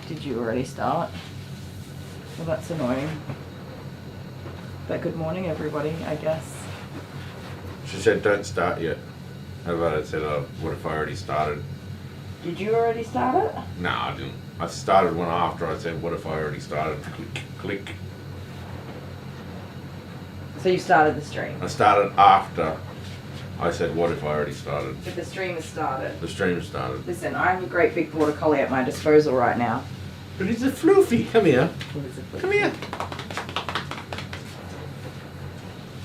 Did you already start? Well, that's annoying. But good morning, everybody, I guess. She said, don't start yet. How about it said, oh, what if I already started? Did you already start it? No, I didn't. I started one after I said, what if I already started? Click, click. So you started the stream? I started after I said, what if I already started? But the stream has started. The stream started. Listen, I have a great big border collie at my disposal right now. But he's a floofy. Come here. Come here.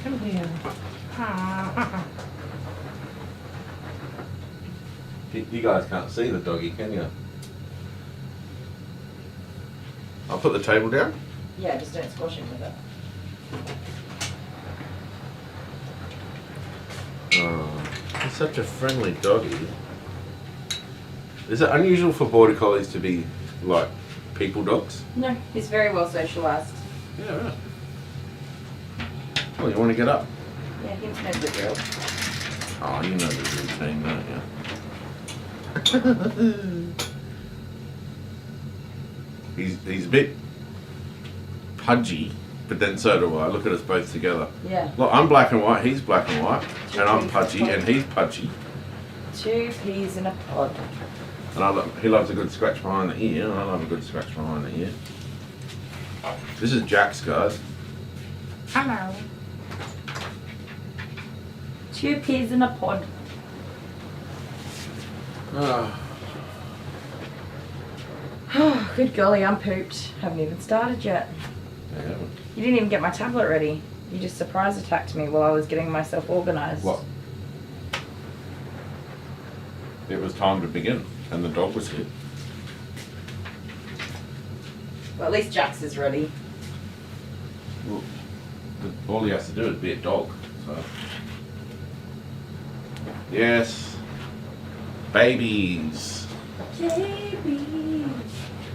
Come here. You guys can't see the doggy, can you? I'll put the table down. Yeah, just don't squash him with it. Oh, he's such a friendly doggy. Is it unusual for border collies to be like people dogs? No, he's very well socialised. Yeah, right. Well, you want to get up? Yeah, he knows the drill. Oh, you know the routine, don't you? he's a bit pudgy, but then so do I. Look at us both together. Yeah. Look, I'm black and white, he's black and white, and I'm pudgy, and he's pudgy. 2 peas in a pod. And he loves a good scratch behind the ear, and I love a good scratch behind the ear. This is Jax, guys. Hello. 2 peas in a pod. Oh. Oh, good golly, I'm pooped. Haven't even started yet. Yeah. You didn't even get my tablet ready. You just surprise attacked me while I was getting myself organised. What? It was time to begin, and the dog was here. Well, at least Jax is ready. Well, all he has to do is be a dog. So. Yes. Babies. Babies.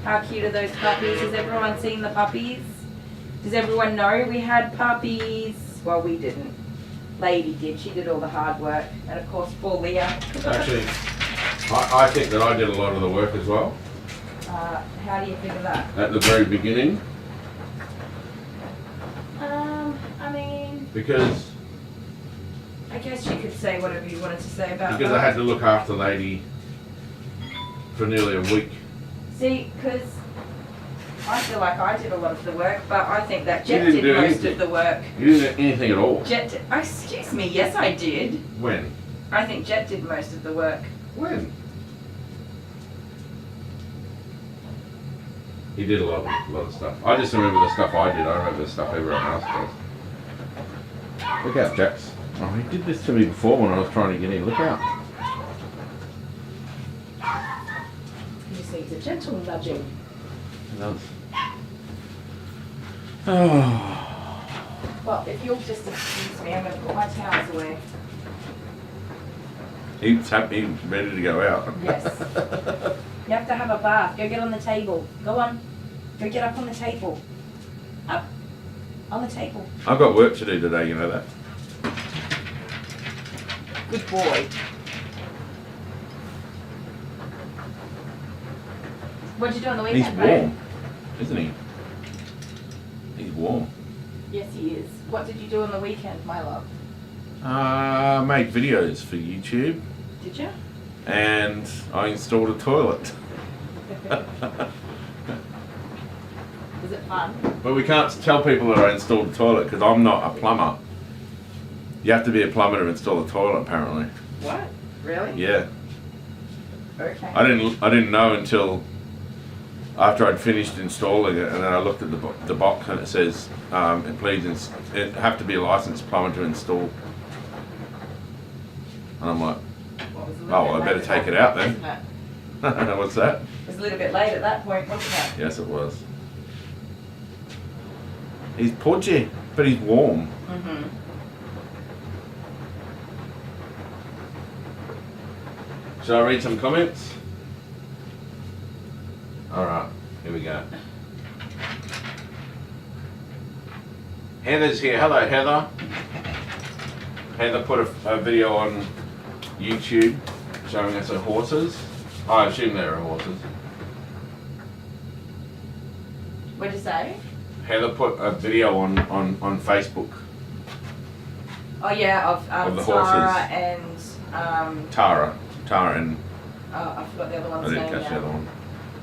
How cute are those puppies? Has everyone seen the puppies? Does everyone know we had puppies? Well, we didn't. Lady did. She did all the hard work. And of course, poor Leah. Actually, I think that I did a lot of the work as well. How do you figure that? At the very beginning. I mean... Because I guess you could say whatever you wanted to say about Because I had to look after Lady for nearly a week. See, because I feel like I did a lot of the work, but I think that Jet didn't did do most anything. of the work. You didn't do anything at all. Jet did, excuse me, yes I did. When? I think Jet did most of the work. When? He did a lot of stuff. I just remember the stuff I did. I remember the stuff everyone else does. Look out, Jax. Oh, he did this to me before when I was trying to get in. Look out. You just need a gentle nudging. He does. Oh. Well, if you'll just excuse me, I'm going to put my towels away. He's happy, ready to go out. Yes. You have to have a bath. Go get on the table. Go on. Go get up on the table. Up. On the table. I've got work to do today, you know that. Good boy. What'd you do on the weekend, He's babe? warm, isn't he? He's warm. Yes, he is. What did you do on the weekend, my love? Made videos for YouTube. Did you? And I installed a toilet. Was it fun? But we can't tell people that I installed a toilet because I'm not a plumber. You have to be a plumber to install a toilet, apparently. What? Really? Yeah. Okay. I didn't know until after I'd finished installing it, and then I looked at the box and it says it have to be a licensed plumber to install. And I'm like, oh, well, I better take it out then. What's that? It was a little bit late at that point, wasn't it? Yes, it was. He's pudgy, but he's warm. Mm-hmm. Shall I read some comments? Alright, here we go. Heather's here. Hello, Heather. Heather put a video on YouTube showing us her horses. I assume they're her horses. What'd you say? Heather put a video on Facebook. Oh yeah, of the Tara horses. and Tara and I forgot the other I one's didn't name catch the other now. one.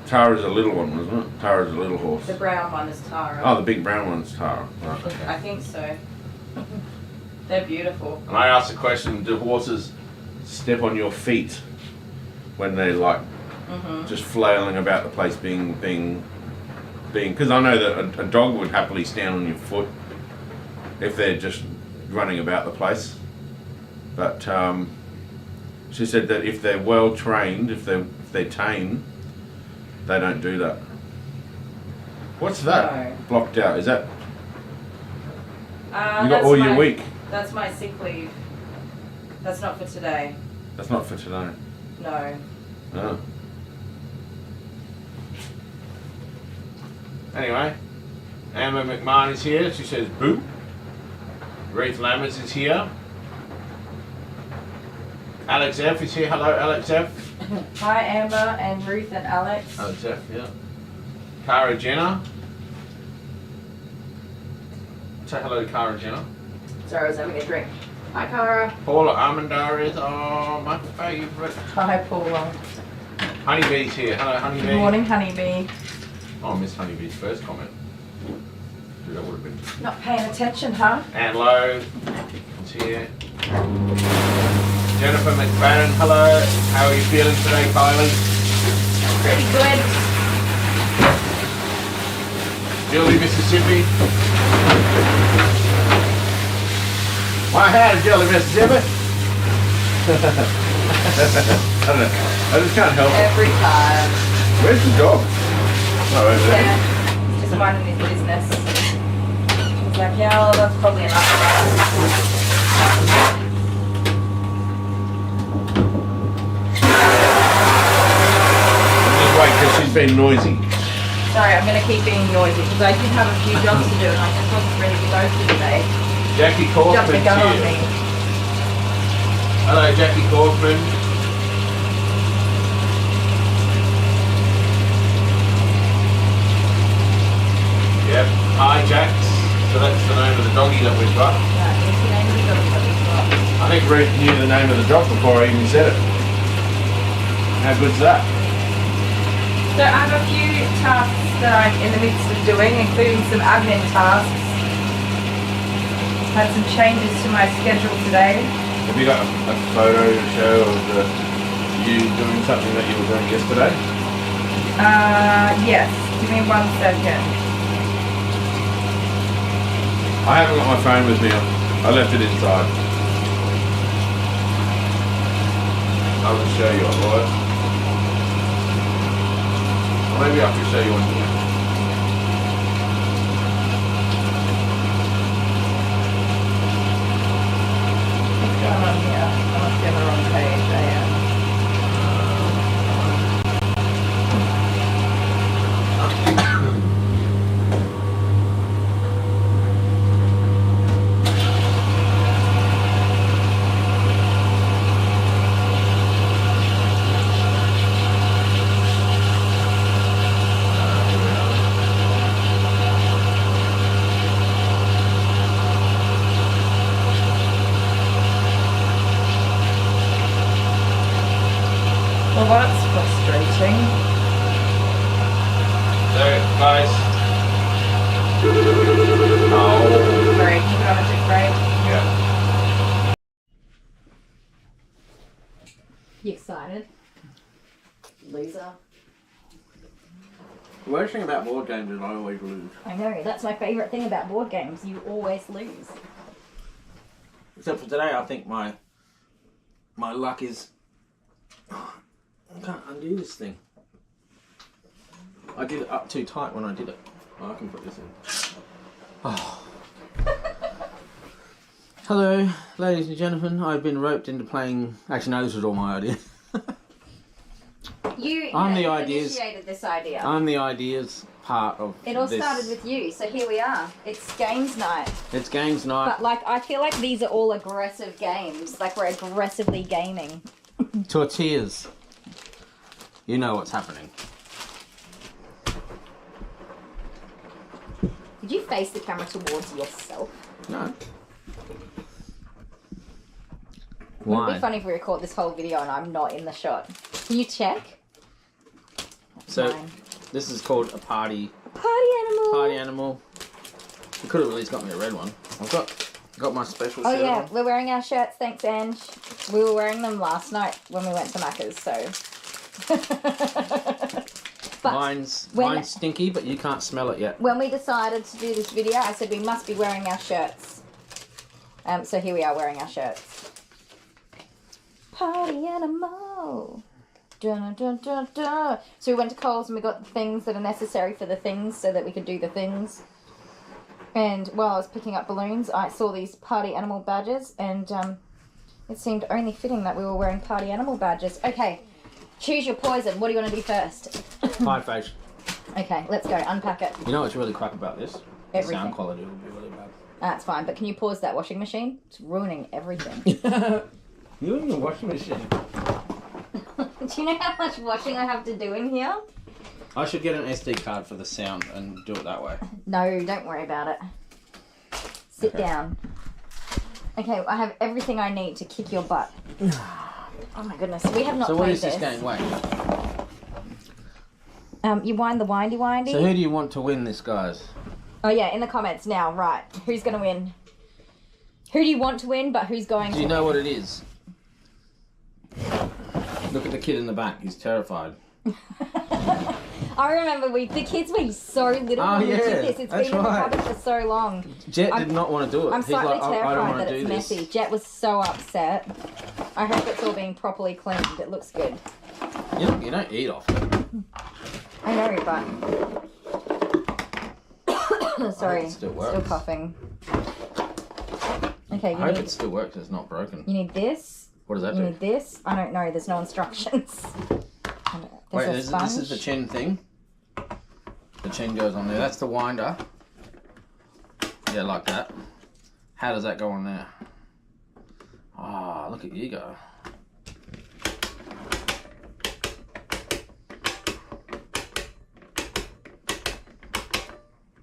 Tara's a little one, wasn't it? Tara's a little horse. The brown one is Tara. Oh, the big brown one's Tara. Right, okay. I think so. They're beautiful. And I asked the question: do horses step on your feet when they're like just flailing about the place, being? Because I know that a dog would happily stand on your foot if they're just running about the place. But she said that if they're well trained, if they're tame, they don't do that. What's that No. blocked out? Is that you got that's all your my- week? That's my sick leave. That's not for today. That's not for today. No. No. Anyway, Amber McMahon is here. She says boo. Reith Lammers is here. Alex F is here. Hello, Alex F. Hi Amber and Ruth and Alex. Alex F, yeah. Cara Jenner. Say hello to Cara Jenner. Sorry, I was having a drink. Hi Cara. Paula Armandar is my favourite. Hi Paula. Honeybee's here. Hello, Honeybee. Good morning, Honeybee. Oh, I missed Honeybee's first comment. That would have been. Not paying attention, huh? Anne Lowe is here. Jennifer McFadden, hello. How are you feeling today, Kylie? Pretty good. Julie, Mississippi. My hat, Julie, Mississippi. I don't know. I just can't help it. Every time. Where's the dog? Oh, over there. Yeah. He's just minding his business. He's like, yeah, well, that's probably enough for us. Just wait, because she's been noisy. Sorry, I'm going to keep being noisy because I did have a few jobs to do and I just wasn't ready to go to today. Jackie Jump the Kaufman's gun on here. me. Hello, Jackie Kaufman. Yep. Hi, Jax. So that's the name of the doggy that we've got. Right, what's the name of the dog that we've got? I think Ruth knew the name of the dog before I even said it. How good's that? So I have a few tasks that I'm in the midst of doing, including some admin tasks. Had some changes to my schedule today. Have you got a photo to show of you doing something that you were doing yesterday? Yes. Give me 1 second. I haven't got my phone with me. I left it inside. I'll just show you otherwise. Or maybe I can show you on here. What's going on here? I must be on the wrong page. I am. Well, that's frustrating. So, guys. Oh. Break. Keep it on a tick break. Yeah. You excited? Loser. The worst thing about board games is I always lose. I know. That's my favourite thing about board games. You always lose. Except for today, I think my luck is. I can't undo this thing. I did it up too tight when I did it. Oh, I can put this in. Oh. Hello, ladies and gentlemen. I've been roped into playing. Actually, no, this was all my idea. I'm the ideas. initiated this idea. I'm the ideas part of It all this. started with you, so here we are. It's games night. It's games night. But like, I feel like these are all aggressive games. Like we're aggressively gaming. Tortillas. You know what's happening. Could you face the camera towards yourself? No. Wouldn't it Why? be funny if we record this whole video and I'm not in the shot? Can you check? So, Mine. this is called a party Party animal. You could have at least got me a red one. I've got my special Oh shirt yeah, on. we're wearing our shirts, thanks Ange. We were wearing them last night when we went to Macca's, so. But Mine's when- stinky, but you can't smell it yet. when we decided to do this video, I said we must be wearing our shirts. So here we are wearing our shirts. Party animal. Dun, dun, dun, dun. So we went to Coles and we got the things that are necessary for the things so that we could do the things. And while I was picking up balloons, I saw these party animal badges, and it seemed only fitting that we were wearing party animal badges. Okay, choose your poison. What do you want to do first? Hide face. Okay, let's go. Unpack it. You know what's really crap about this? The Everything. sound quality will be really bad. That's fine, but can you pause that washing machine? It's ruining everything. You're in the washing machine. Do you know how much washing I have to do in here? I should get an SD card for the sound and do it that way. No, don't worry about it. Sit Okay. down. Okay, I have everything I need to kick your butt. Oh my goodness, we have not So played what is this game? Wait. You wind the windy windy. So who do you want to win this, guys? Oh yeah, in the comments now, right. Who's going to win? Who do you want to win, but who's going Do to you know what it is? Look at the kid in the back. He's terrified. I remember the kids were so little Oh, when we yeah, did this. It's that's been in the right. cupboard for so long. Jet I'm- did not want to do it. I'm He's slightly like, I don't terrified want that to do it's this. messy. Jet was so upset. I hope it's all being properly cleaned. It looks good. You don't eat off it. I know, but... Sorry, it still still works. coughing. Okay, I hope it still works. It's not broken. you need this. What does that You do? need this. I don't know. There's no instructions. Wait, There's a sponge. this is the chin thing. The chin goes on there. That's the winder. Yeah, like that. How does that go on there? Ah, look at you go.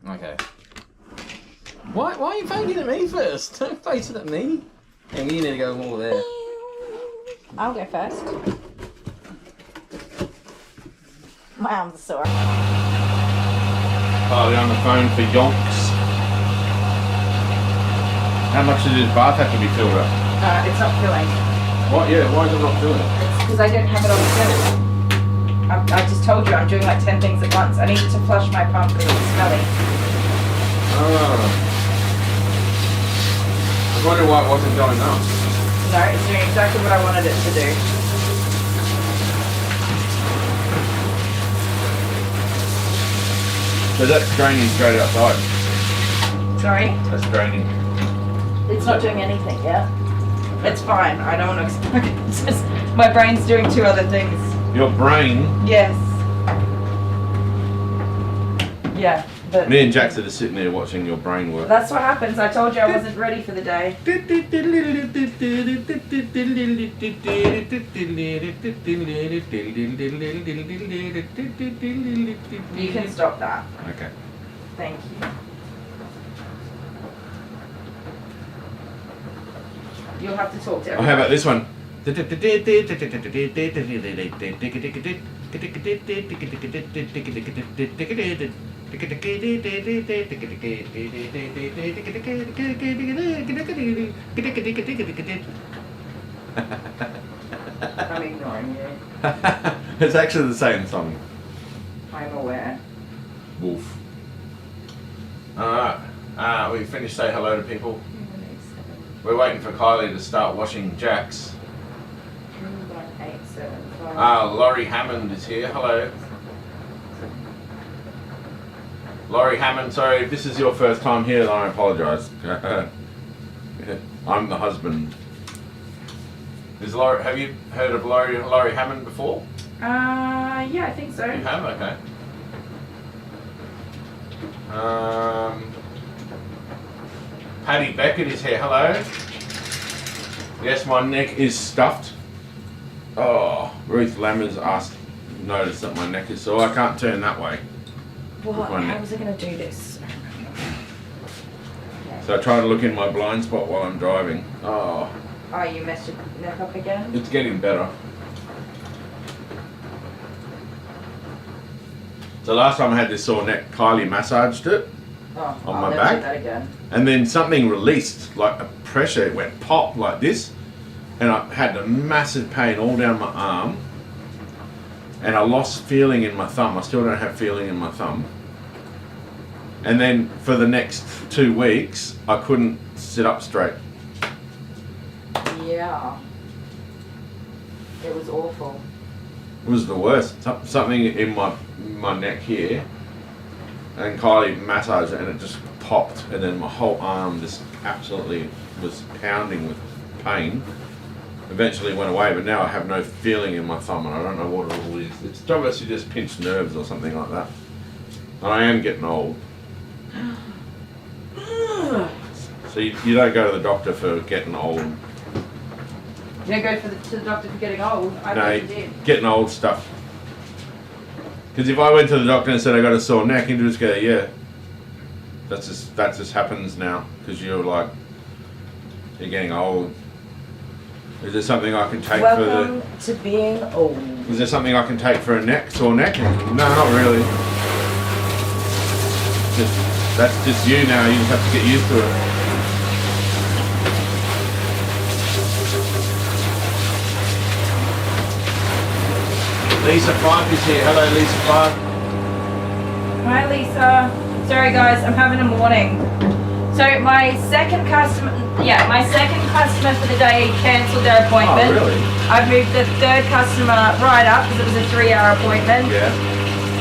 Okay. Why are you pointing at me first? Don't face it at me. And you need to go more there. I'll go first. My arms are sore. Kylie on the phone for yonks. How much does his bath have to be filled up? It's not filling. What? Yeah, why is it not filling? It's because I don't have it on the schedule. I just told you I'm doing like 10 things at once. I need to flush my pump because it's smelly. Oh. I was wondering why it wasn't going up. No, it's doing exactly what I wanted it to do. So that's draining straight outside. Sorry? That's draining. It's not doing anything yet. It's fine. I don't want to explain it. It's just my brain's doing two other things. Your brain. Yes. Yeah, but Me and Jax are just sitting there watching your brain work. that's what happens. I told you I wasn't ready for the day. You can stop that. Okay. Thank you. You'll have to talk to Oh, everyone. how about this one? I'm ignoring you. It's actually the same song. I'm aware. Wolf. Alright. We finished say hello to people. We're waiting for Kylie to start washing Jax. 31875. Laurie Hammond is here. Hello. Laurie Hammond, sorry if this is your first time here, then I apologise. I'm the husband. Have you heard of Laurie Hammond before? Yeah, I think so. You have? Okay. Paddy Beckett is here. Hello. Yes, my neck is stuffed. Oh, Ruth Lammers noticed that my neck is sore. I can't turn that way. What? One How minute. was I going to do this? So I try to look in my blind spot while I'm driving. Oh, Oh, you messed your neck up again? it's getting better. So last time I had this sore neck, Kylie massaged it. Oh, On I'll my never back? do that again. And then something released, like a pressure, it went pop like this. And I had a massive pain all down my arm. And I lost feeling in my thumb. I still don't have feeling in my thumb. And then for the next 2 weeks, I couldn't sit up straight. Yeah. It was awful. It was the worst. Something in my neck here. And Kylie massaged it and it just popped. And then my whole arm just absolutely was pounding with pain. Eventually went away, but now I have no feeling in my thumb and I don't know what it all is. It's obviously just pinched nerves or something like that. And I am getting old. So you don't go to the doctor for getting old. You don't go to the doctor for getting old? I No, thought you did. getting old stuff. Because if I went to the doctor and said I got a sore neck, he'd just go, yeah. That just happens now. Because you're getting old. Is there something I can take Welcome to being old. Is there something I can take for a sore neck? No, not really. That's just you now. You just have to get used to it. Lisa 5 is here. Hello, Lisa 5. Hi Lisa. Sorry guys, I'm having a morning. So my second customer for the day cancelled their appointment. Oh, really? I've moved the third customer right up because it was a 3-hour appointment. Yeah.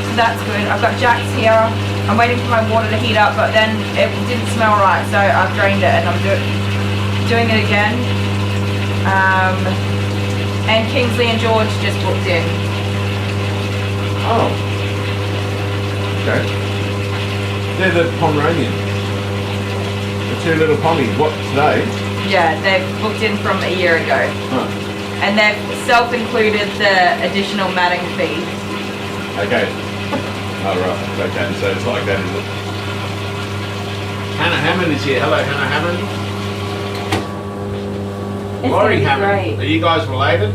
So that's good. I've got Jack's here. I'm waiting for my water to heat up, but then it didn't smell right, so I've drained it and I'm doing it again. And Kingsley and George just booked in. Oh. Okay. They're the Pomeranians. The 2 little pommies. What, today? Yeah, they've booked in from a year ago. Huh. And they've self-included the additional matting fee. Okay. Oh, right. Okay, so it's like that, is it? Hannah Hammond is here. Hello, Hannah Hammond. It's Laurie gonna be Hammond. great. Are you guys related?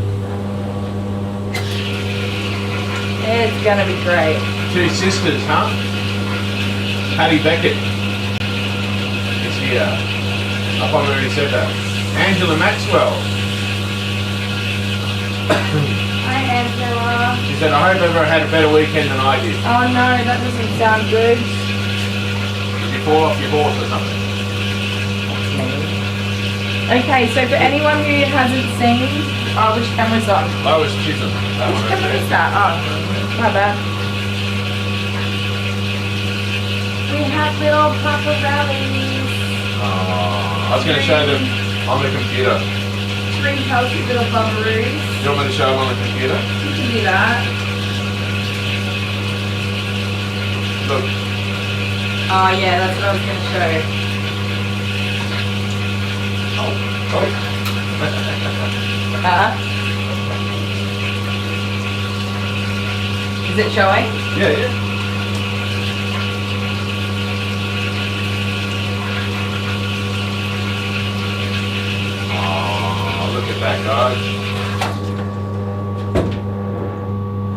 It's gonna be great. 2 sisters, huh? Patty Beckett is here. I probably already said that. Angela Maxwell. Hi Angela. She said, I hope everyone had a better weekend than I did. Oh no, that doesn't sound good. Did you fall off your horse or something? Okay, so for anyone who hasn't seen, which camera's on? I was Chisholm. That Which one camera over is there. that? Oh, my bad. We have little Papa Rallies. I was going to show them on the computer. 3 healthy little bummeroos. You want me to show them on the computer? You can do that. Look. Oh yeah, that's what I was going to show. Oh. Is it showing? Yeah, yeah. Oh, look at that, guys.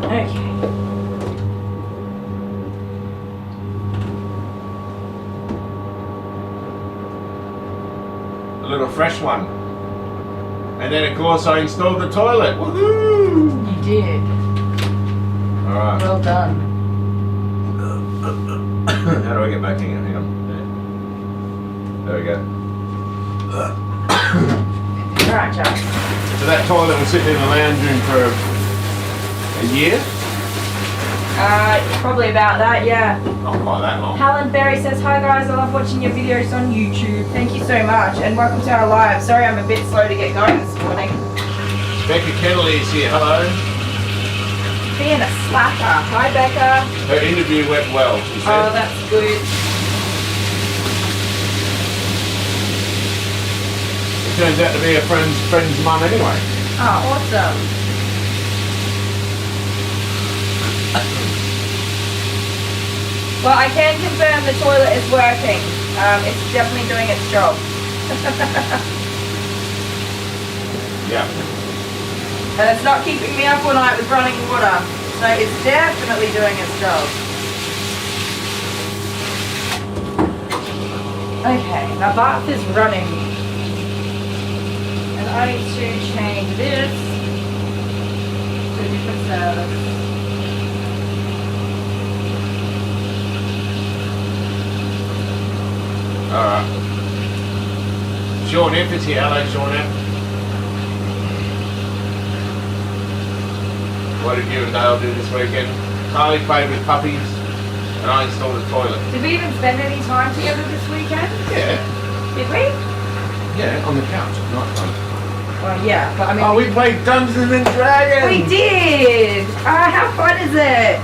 Okay. A little fresh one. And then, of course, I installed the toilet. Woohoo! You did. Alright. Well done. How do I get back in here? Hang on. There we go. Alright, Jack. So that toilet was sitting in the lounge room for a year? Probably about that, yeah. Not quite that long. Helen Berry says, hi guys, I love watching your videos on YouTube. Thank you so much, and welcome to our live. Sorry I'm a bit slow to get going this morning. Becca Kennelly is here. Hello. Being a slacker. Hi, Becca. Her interview went well, she said. Oh, that's good. It turns out to be a friend's mum anyway. Oh, awesome. Well, I can confirm the toilet is working. It's definitely doing its job. Yeah. And it's not keeping me up all night with running water. So it's definitely doing its job. Okay, my bath is running. And I need to change this to a different service. Alright. Sean F is here. Hello, Sean F. What did you and Dale do this weekend? Kylie played with puppies and I installed a toilet. Did we even spend any time together this weekend? Yeah. Did we? Yeah, on the couch at night time. Well, yeah, but I mean... Oh, we played Dungeons and Dragons! We did! How fun is it?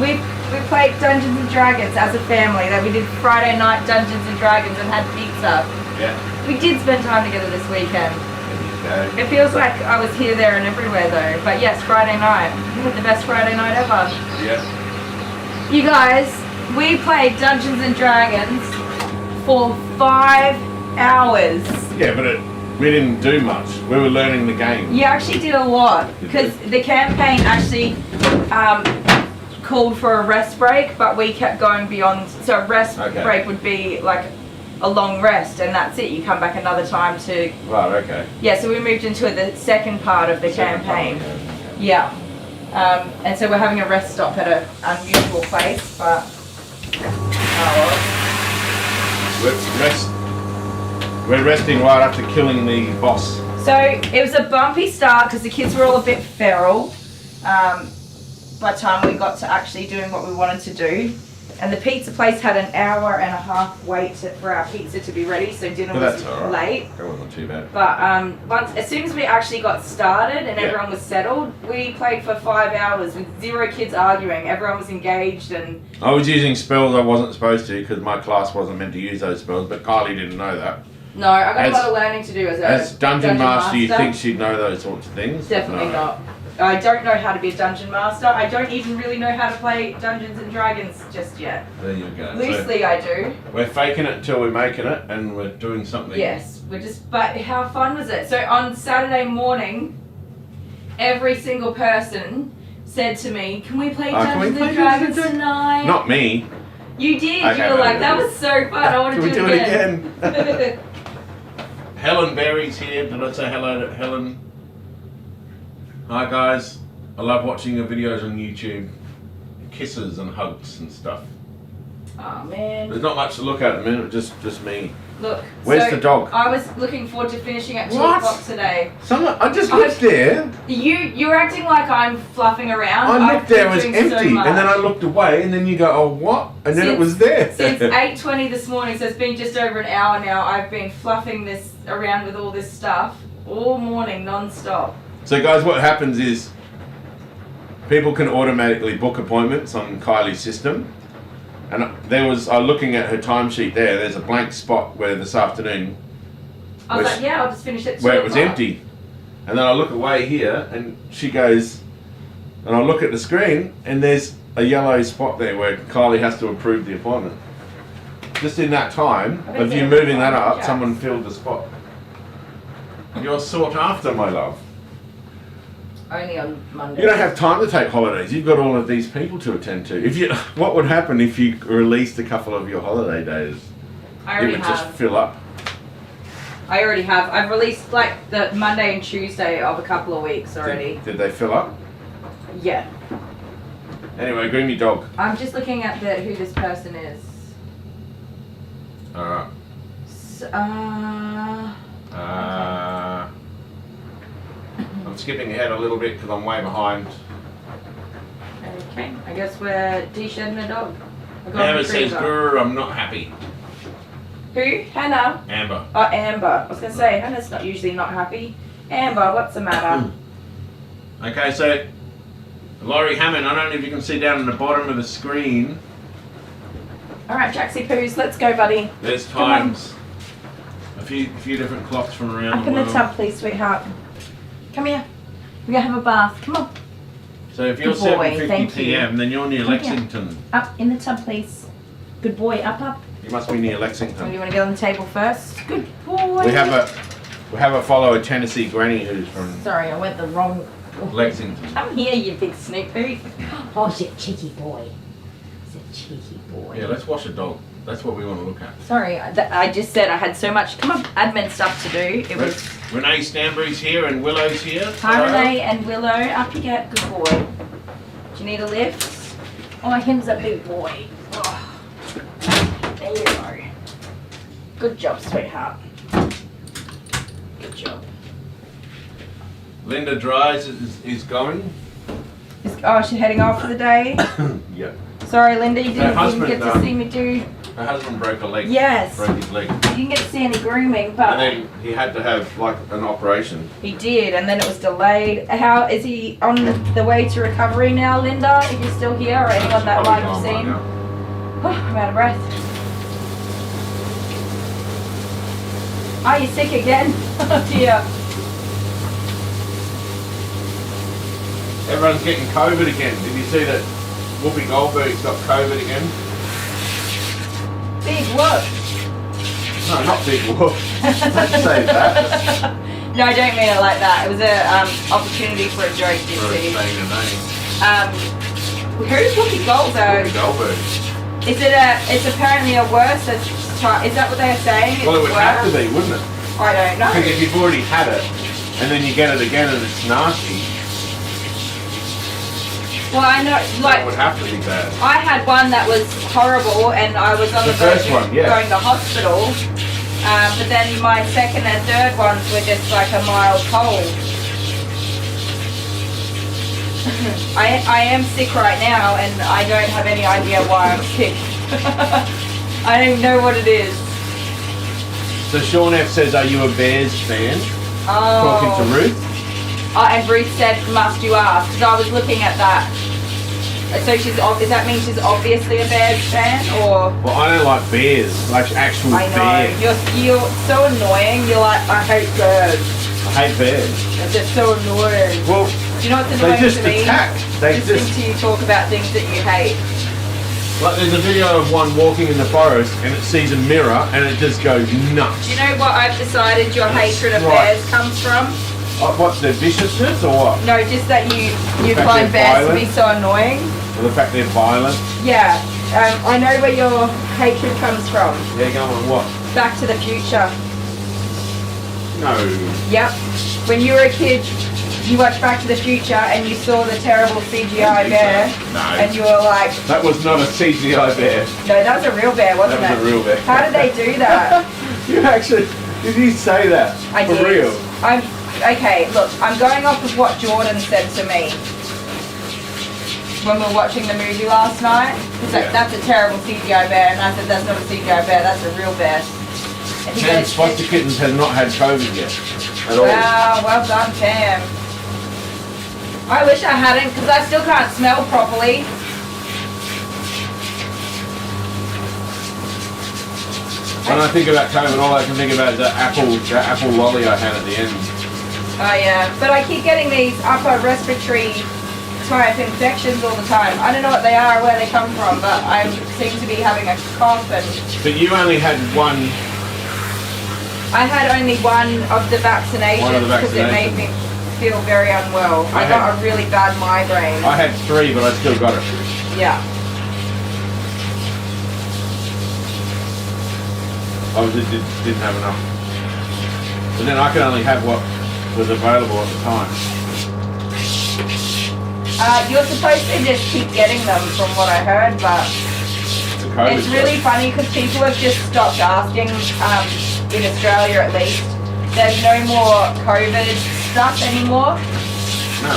We played Dungeons and Dragons as a family. That we did Friday night Dungeons and Dragons and had pizza. Yeah. We did spend time together this weekend. There you go. It feels like I was here, there and everywhere though. But yes, Friday night. We had the best Friday night ever. Yeah. You guys, we played Dungeons and Dragons for 5 hours. Yeah, but we didn't do much. We were learning the game. You actually did a lot because the campaign actually called for a rest break, but we kept going beyond. So a rest break would be like a long rest, and that's it. You come back another time to. Right. Okay. Yeah. So we moved into the second part of the campaign. Yeah. And so we're having a rest stop at an unusual place, but. We're resting right after killing the boss. So it was a bumpy start because the kids were all a bit feral by the time we got to actually doing what we wanted to do. And the pizza place had an hour and a half wait for our pizza to be ready, so dinner was late. That wasn't too bad. But as soon as we actually got started and everyone was settled, we played for 5 hours with 0 kids arguing. Everyone was engaged and... I was using spells I wasn't supposed to because my class wasn't meant to use those spells, but Kylie didn't know that. No, I got a lot of learning to do as Dungeon Master. You think she'd know those sorts of things? Definitely not. I don't know how to be a Dungeon Master. I don't even really know how to play Dungeons and Dragons just yet. There you go. Loosely, I do. We're faking it until we're making it, and we're doing something. Yes, we're just. But how fun was it? So on Saturday morning, every single person said to me, "Can we play Dungeons and Dragons tonight?" Not me. You did. Okay, you were like, "That was so fun. I want to do it again." Helen Berry's here. Did I say hello to Helen? Hi guys. I love watching your videos on YouTube. Kisses and hugs and stuff. Oh man. There's not much to look at the minute, just me. Look. Where's the dog? I was looking forward to finishing at 2 o'clock today. I just looked there. You're acting like I'm fluffing around. I looked there, it was empty, so and then I looked away, and then you go, oh what? And then it was there. Since 8:20 this morning, so it's been just over an hour now, I've been fluffing this around with all this stuff all morning, non-stop. So guys, what happens is people can automatically book appointments on Kylie's system. And I was looking at her timesheet there, there's a blank spot where this afternoon... I was like, yeah, I'll just finish it. Where it was empty. And then I look away here and she goes, and I look at the screen and there's a yellow spot there where Kylie has to approve the appointment. Just in that time of you moving that up, someone filled the spot. You're sought after, my love. Only on Monday. You don't have time to take holidays. You've got all of these people to attend to. What would happen if you released a couple of your holiday days? I already it would have. just fill up. I already have. I've released like the Monday and Tuesday of a couple of weeks already. Did they fill up? Yeah. Anyway, groom your dog. I'm just looking at who this person is. Alright. I'm skipping ahead a little bit because I'm way behind. Okay, I guess we're de-shedding a dog. Amber says, grrr, I'm not happy. Who? Hannah? Amber. Oh, Amber. I was going to say, Hannah's not usually not happy. Amber, what's the matter? Okay, so Laurie Hammond, I don't know if you can see down in the bottom of the screen. Alright, Jaxie Poos, let's go, buddy. There's times. A few different clocks from around Up the in world. the tub, please, sweetheart. Come here. We're going to have a bath. Come on. So if you're 7:50 PM, then you're near Lexington. Up in the tub, please. Good boy. Up. You must be near Or do Lexington. you want to get on the table first? Good boy. We have a follower, Tennessee Granny, who's from Sorry, I went the wrong. Lexington. Come here, you big sneak peek. Oh, he's a cheeky boy. He's a cheeky boy. Yeah, let's wash a dog. That's what we want to look at. Sorry, I just said I had so much admin stuff to do. It was Renee Stanbury's here and Willow's here. hi Renee and Willow. Up you get, good boy. Do you need a lift? Oh, him's a big boy. Oh. There you go. Good job, sweetheart. Good job. Linda Dries is going. Oh, she's heading off for the day. Yeah. Sorry, Linda, you didn't get to husband, see me do. Her husband broke a leg. Yes. Broke his leg. You didn't get to see any grooming, but And then he had to have like an operation. he did, and then it was delayed. How is he on the way to recovery now, Linda? If you're still here, or anyone that might have Probably seen? gone by now. I'm out of breath. Are you sick again? Oh dear. Everyone's getting COVID again. Did you see that Whoopi Goldberg's got COVID again? Big whoop. No, not big whoop. Don't say that. No, I don't mean it like that. It was a opportunity for a joke, you For see. saying the name. Who's Whoopi Goldberg? Whoopi Goldberg. It's apparently a worse type. Is that what they're saying? Well, it It's would have to worse? be, wouldn't it? I don't know. Because if you've already had it, and then you get it again and it's nasty, Well, I know, it like, would have to be bad. I had one that was horrible, and I was on the The first verge of one, yeah. going to hospital. But then my second and third ones were just like a mild cold. I am sick right now, and I don't have any idea why I'm sick. I don't know what it is. So Sean F says, are you a Bears fan? Oh. Talking to Ruth. And Ruth said, must you ask? Because I was looking at that. So does that mean she's obviously a Bears fan, or? Well, I don't like bears, like actual I know, bears. you're so annoying. You're like, I hate birds. I hate bears. They're just so annoying. Well, Do you know what's they annoying just to me? attack. They Listening just, to you talk about things that you hate. like there's a video of one walking in the forest and it sees a mirror and it just goes nuts. Do you know what I've decided your hatred of Right. bears comes from? What's their viciousness or what? No, just that you fact find they're bears to be violent? so annoying. Or the fact they're violent? Yeah, I know where your hatred comes from. They're going what? Back to the Future. No. Yep. When you were a kid, you watched Back to the Future and you saw the terrible CGI bear, No. and you were like, That was not a CGI bear. no, that was a real bear, wasn't That it? was a real bear. How did they do that? You actually, did you say that? I For did. real? Okay, look, I'm going off of what Jordan said to me when we were watching the movie last night. He's like, Yeah. that's a terrible CGI bear, and I said, that's not a CGI bear, that's a real bear. And he Cam goes, Foster Kittens has not had COVID yet. At all. wow, well done, Cam. I wish I hadn't, because I still can't smell properly. When I think about COVID, all I can think about is that apple lolly I had at the end. Oh yeah, but I keep getting these upper respiratory type infections all the time. I don't know what they are or where they come from, but I seem to be having a cough, and But you only had one. I had only one of the vaccinations One of the because it made me feel very unwell. I got a really bad migraine. I had 3, but I still got it. Yeah. I didn't have enough. But then I could only have what was available at the time. You're supposed to just keep getting them from what I heard, but The COVID it's really funny because people have just stopped asking, in Australia at least. There's no more COVID stuff anymore. No,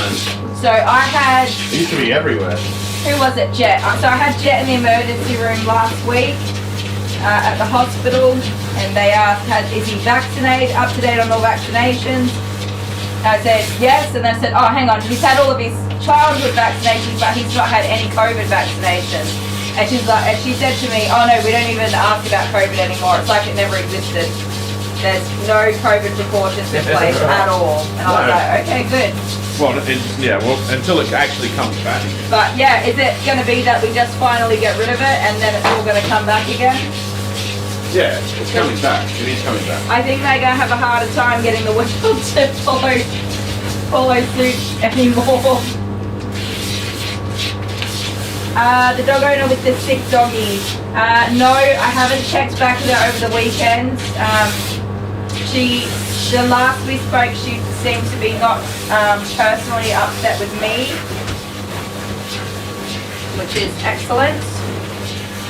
So I had, it used to be everywhere. who was it, Jet? So I had Jet in the emergency room last week at the hospital, and they asked, is he vaccinated, up to date on all vaccinations? I said yes, and they said, oh hang on, he's had all of his childhood vaccinations, but he's not had any COVID vaccinations. And she's like, and she said to me, oh no, we don't even ask about COVID anymore. It's like it never existed. There's no COVID precautions in place at all. And I was No. like, okay, good. Well, until it actually comes back. But yeah, is it going to be that we just finally get rid of it and then it's all going to come back again? Yeah, it's coming back. It is coming back. I think they're going to have a harder time getting the world to follow suit anymore. The dog owner with the sick doggy. No, I haven't checked back with her over the weekend. The last we spoke, she seemed to be not personally upset with me, which is excellent.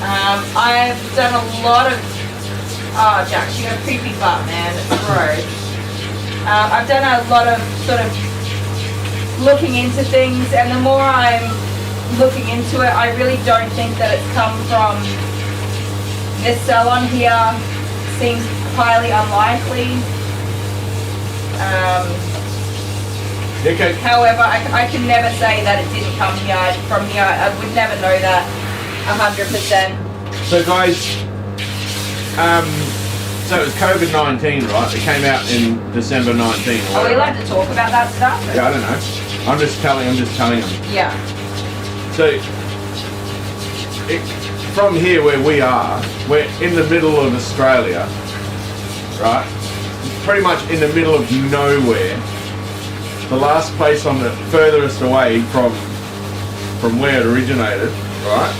I've done a lot of, oh Jack, she got a poopy butt, man, it's gross. I've done a lot of sort of looking into things, and the more I'm looking into it, I really don't think that it's come from this salon here. Seems highly unlikely. Okay. However, I can never say that it didn't come here from here. I would never know that 100%. So guys, so it was COVID-19, right? It came out in December 19. Are we whatever. allowed to talk about that stuff? Yeah, I don't know. I'm just telling them. Yeah. So, from here where we are, we're in the middle of Australia, right? Pretty much in the middle of nowhere. The last place on the furthest away from where it originated, right?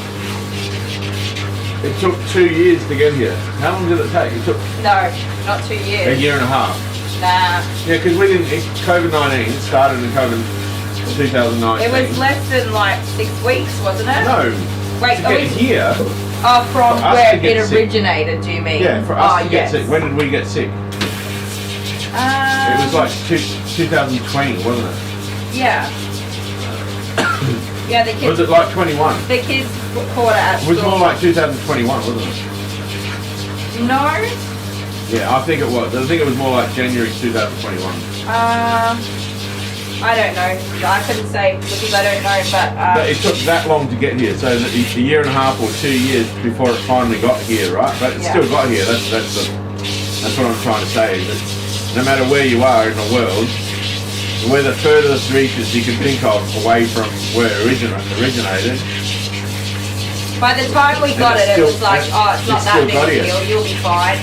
It took 2 years to get here. How long did it take? It took No, not 2 years. a year and a half. Nah. Yeah, because we didn't. COVID-19 started in 2019. It was less than like 6 weeks, wasn't it? No. Wait, To get here. Oh, from For us where to get it sick. originated, do you mean? Yeah, for us oh, to get yes. sick. When did we get sick? It was like 2020, wasn't it? Yeah. Yeah, the kids. Was it like 21? The kids caught it at It was school. more like 2021, wasn't it? No. Yeah, I think it was. I think it was more like January 2021. I don't know. I couldn't say because I don't know, but. But it took that long to get here, so a year and a half or 2 years before it finally got here, right? But it still got here. That's what I'm trying to say. Is that no matter where you are in the world, we're the furthest reaches you can think of away from where it originated. By the time we got it, it was like, oh, it's not that big a here. deal. You'll be fine.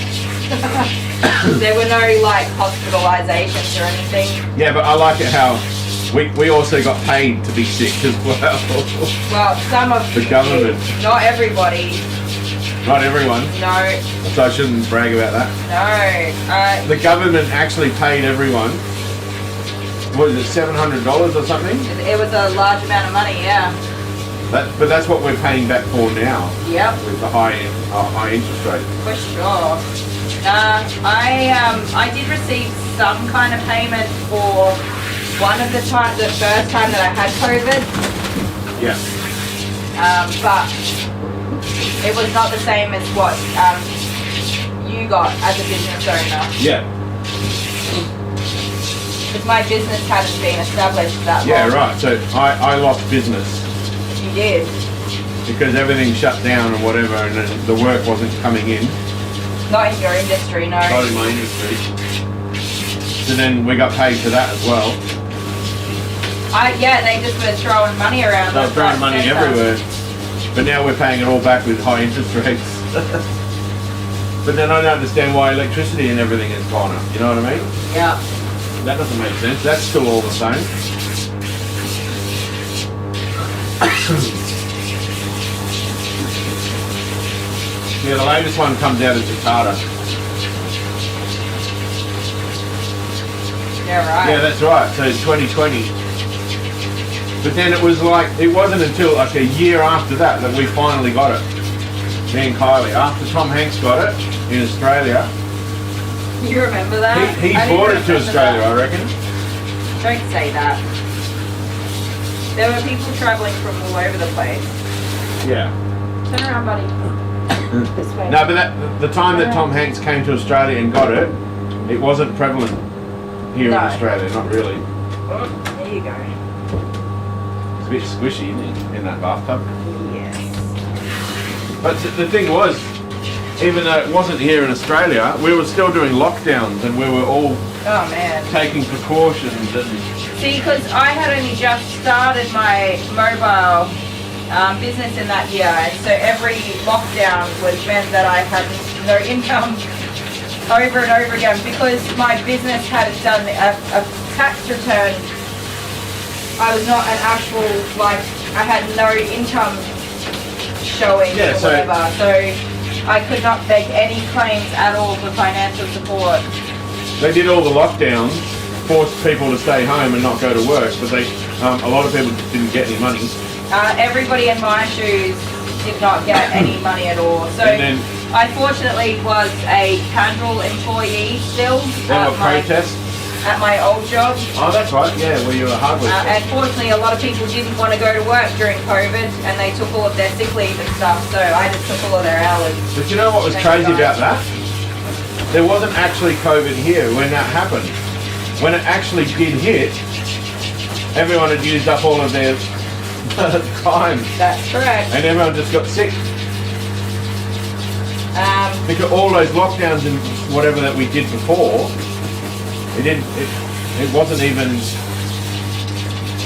There were no like hospitalizations or anything. Yeah, but I like it how we also got paid to be sick as well. Well, some of The government. not everybody. Not everyone. No, So I shouldn't brag about that. no. The government actually paid everyone. What is it, $700 or something? It was a large amount of money. Yeah. But that's what we're paying back for now Yep. with the high interest rate. For sure. I did receive some kind of payment for the first time that I had COVID, Yeah. but it was not the same as what you got as a business owner. Yeah. Because my business hadn't been established that long. Yeah, right. So I lost business You did. because everything shut down and whatever, and then the work wasn't coming in. Not in your industry, no. Not in my industry. So then we got paid for that as well. Yeah, they just were throwing money around. They were left, throwing right, money centre. everywhere. But now we're paying it all back with high interest rates. But then I don't understand why electricity and everything has gone up. You know what I mean? Yeah. That doesn't make sense. That's still all the same. Yeah, the latest one comes out of Jakarta. Yeah, right. Yeah, that's right. So it's 2020. But then it was like, it wasn't until like a year after that that we finally got it. Me and Kylie. After Tom Hanks got it in Australia. You remember that? He I didn't brought it to remember Australia, that. I reckon. Don't say that. There were people travelling from all over the place. Yeah. Turn around, buddy. This way. No, but the time that Tom Hanks came to Australia and got it, it wasn't prevalent here in No. Australia, not really. Oh, there you go. It's a bit squishy, isn't it, in that bathtub? Yes. But the thing was, even though it wasn't here in Australia, we were still doing lockdowns and we were all Oh man. taking precautions and See, because I had only just started my mobile business in that year, and so every lockdown was meant that I had no income over and over again because my business had done a tax return. I was not an actual, like, I had no income showing or whatever, so I could not make any claims at all for financial support. They did all the lockdowns, forced people to stay home and not go to work, but a lot of people didn't get any money. Everybody in my shoes did not get any money at all. So I fortunately was a casual employee still at my old job. Oh, that's right. Yeah, well, you were a hardware store. And fortunately, a lot of people didn't want to go to work during COVID, and they took all of their sick leave and stuff. So I just took all of their hours. But you know what was crazy about that? There wasn't actually COVID here when that happened. When it actually did hit, everyone had used up all of their time. That's correct. And everyone just got sick. Because all those lockdowns and whatever that we did before, it wasn't even.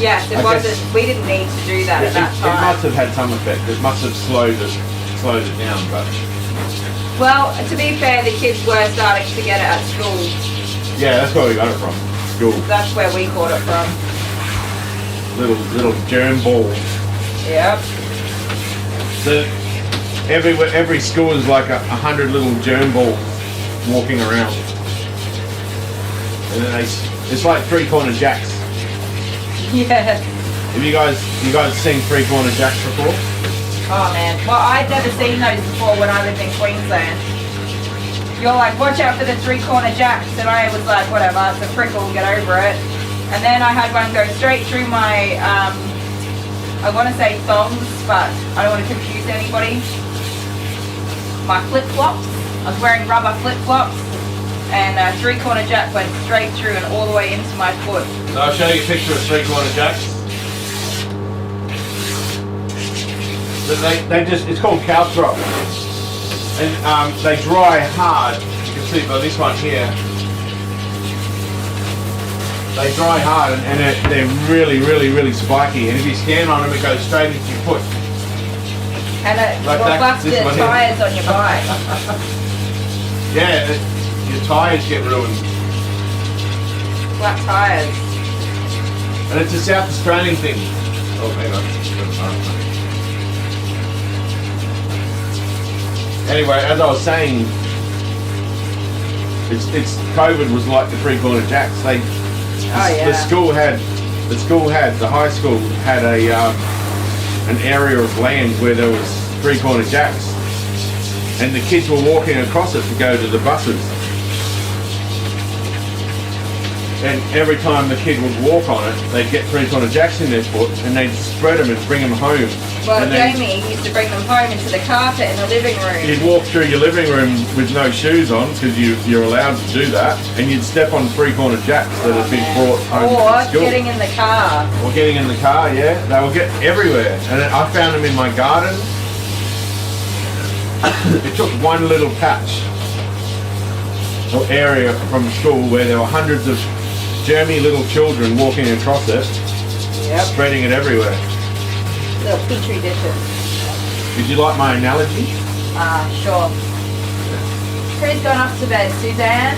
Yes, it wasn't. We didn't need to do that at that time. It must have had some effect. It must have slowed it down, but. Well, to be fair, the kids were starting to get it at school. Yeah, that's where we got it from. School. That's where we caught it from. Little germ balls. Yep. Every school is like 100 little germ balls walking around. And then it's like 3-corner jacks. Yeah. Have you guys seen 3-corner jacks before? Oh man, well I'd never seen those before when I lived in Queensland. You're like, watch out for the 3-corner jacks, and I was like, whatever, it's a prickle, get over it. And then I had one go straight through my, I want to say thongs, but I don't want to confuse anybody. My flip-flops, I was wearing rubber flip-flops, and a 3-corner jack went straight through and all the way into my foot. So I'll show you a picture of 3-corner jacks. It's called calthrop, and they dry hard. You can see by this one here. They dry hard and they're really, really, really spiky. And if you stand on them, it goes straight into your foot. And it will bust the tyres on your bike. Yeah, your tyres get ruined. Flat tyres. And it's a South Australian thing. Oh, hang on. Anyway, as I was saying, it's COVID was like the 3-corner jacks. The high school had an area of land where there was 3-corner jacks, and the kids were walking across it to go to the buses. And every time the kid would walk on it, they'd get 3-corner jacks in their foot, and they'd spread them and bring them home. Well, Jamie used to bring them home into the carpet in the living room. You'd walk through your living room with no shoes on, because you're allowed to do that, and you'd step on 3-corner jacks that had been brought home from school. Or getting in the car. Or getting in the car, yeah. They would get everywhere. And I found them in my garden. It took one little patch or area from school where there were hundreds of germy little children walking across it, spreading it everywhere. Little petri dishes. Did you like my analogy? Sure. Who's gone off to bed? Suzanne?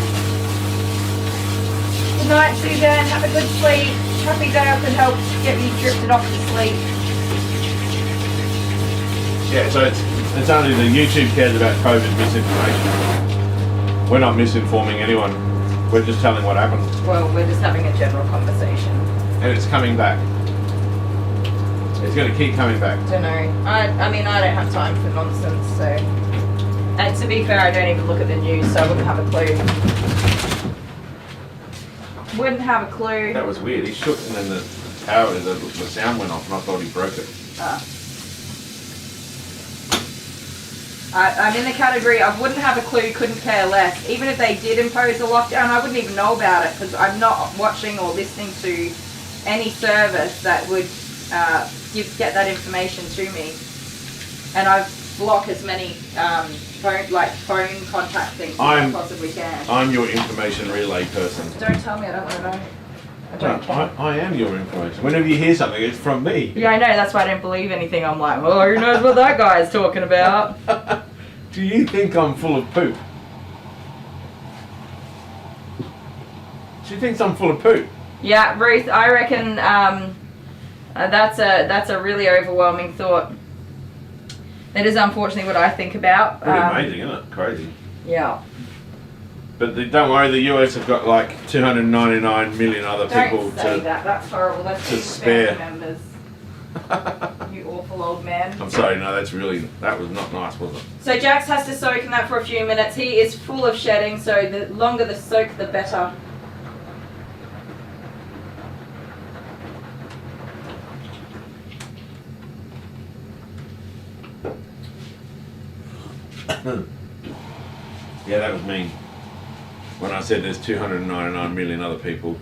Good night, Suzanne. Have a good sleep. Happy day I could help get you drifted off to sleep. Yeah, so it's only the YouTube cares about COVID misinformation. We're not misinforming anyone. We're just telling what happened. Well, we're just having a general conversation. And it's coming back. It's going to keep coming back. Don't know. I mean, I don't have time for nonsense, so. And to be fair, I don't even look at the news, so I wouldn't have a clue. Wouldn't have a clue. That was weird. He shook and then the power, the sound went off and I thought he broke it. I'm in the category of wouldn't have a clue, couldn't care less. Even if they did impose a lockdown, I wouldn't even know about it because I'm not watching or listening to any service that would get that information to me. And I've blocked as many phone contact things as I possibly can. I'm your information relay person. Don't tell me, I don't want to know. I don't care. I am your information. Whenever you hear something, it's from me. Yeah, I know, that's why I don't believe anything. I'm like, well, who knows what that guy's talking about? Do you think I'm full of poop? She thinks I'm full of poop. Yeah, Ruth, I reckon that's a really overwhelming thought. That is unfortunately what I think about. Pretty amazing, isn't it? Crazy. Yeah. But don't worry, the US have got like 299 million other people Don't say to. that. That's horrible. That's to two spare. family members. You awful old man. I'm sorry, no, that was not nice, was it? So Jax has to soak in that for a few minutes. He is full of shedding, so the longer the soak, the better. Yeah, that was mean. When I said there's 299 million other people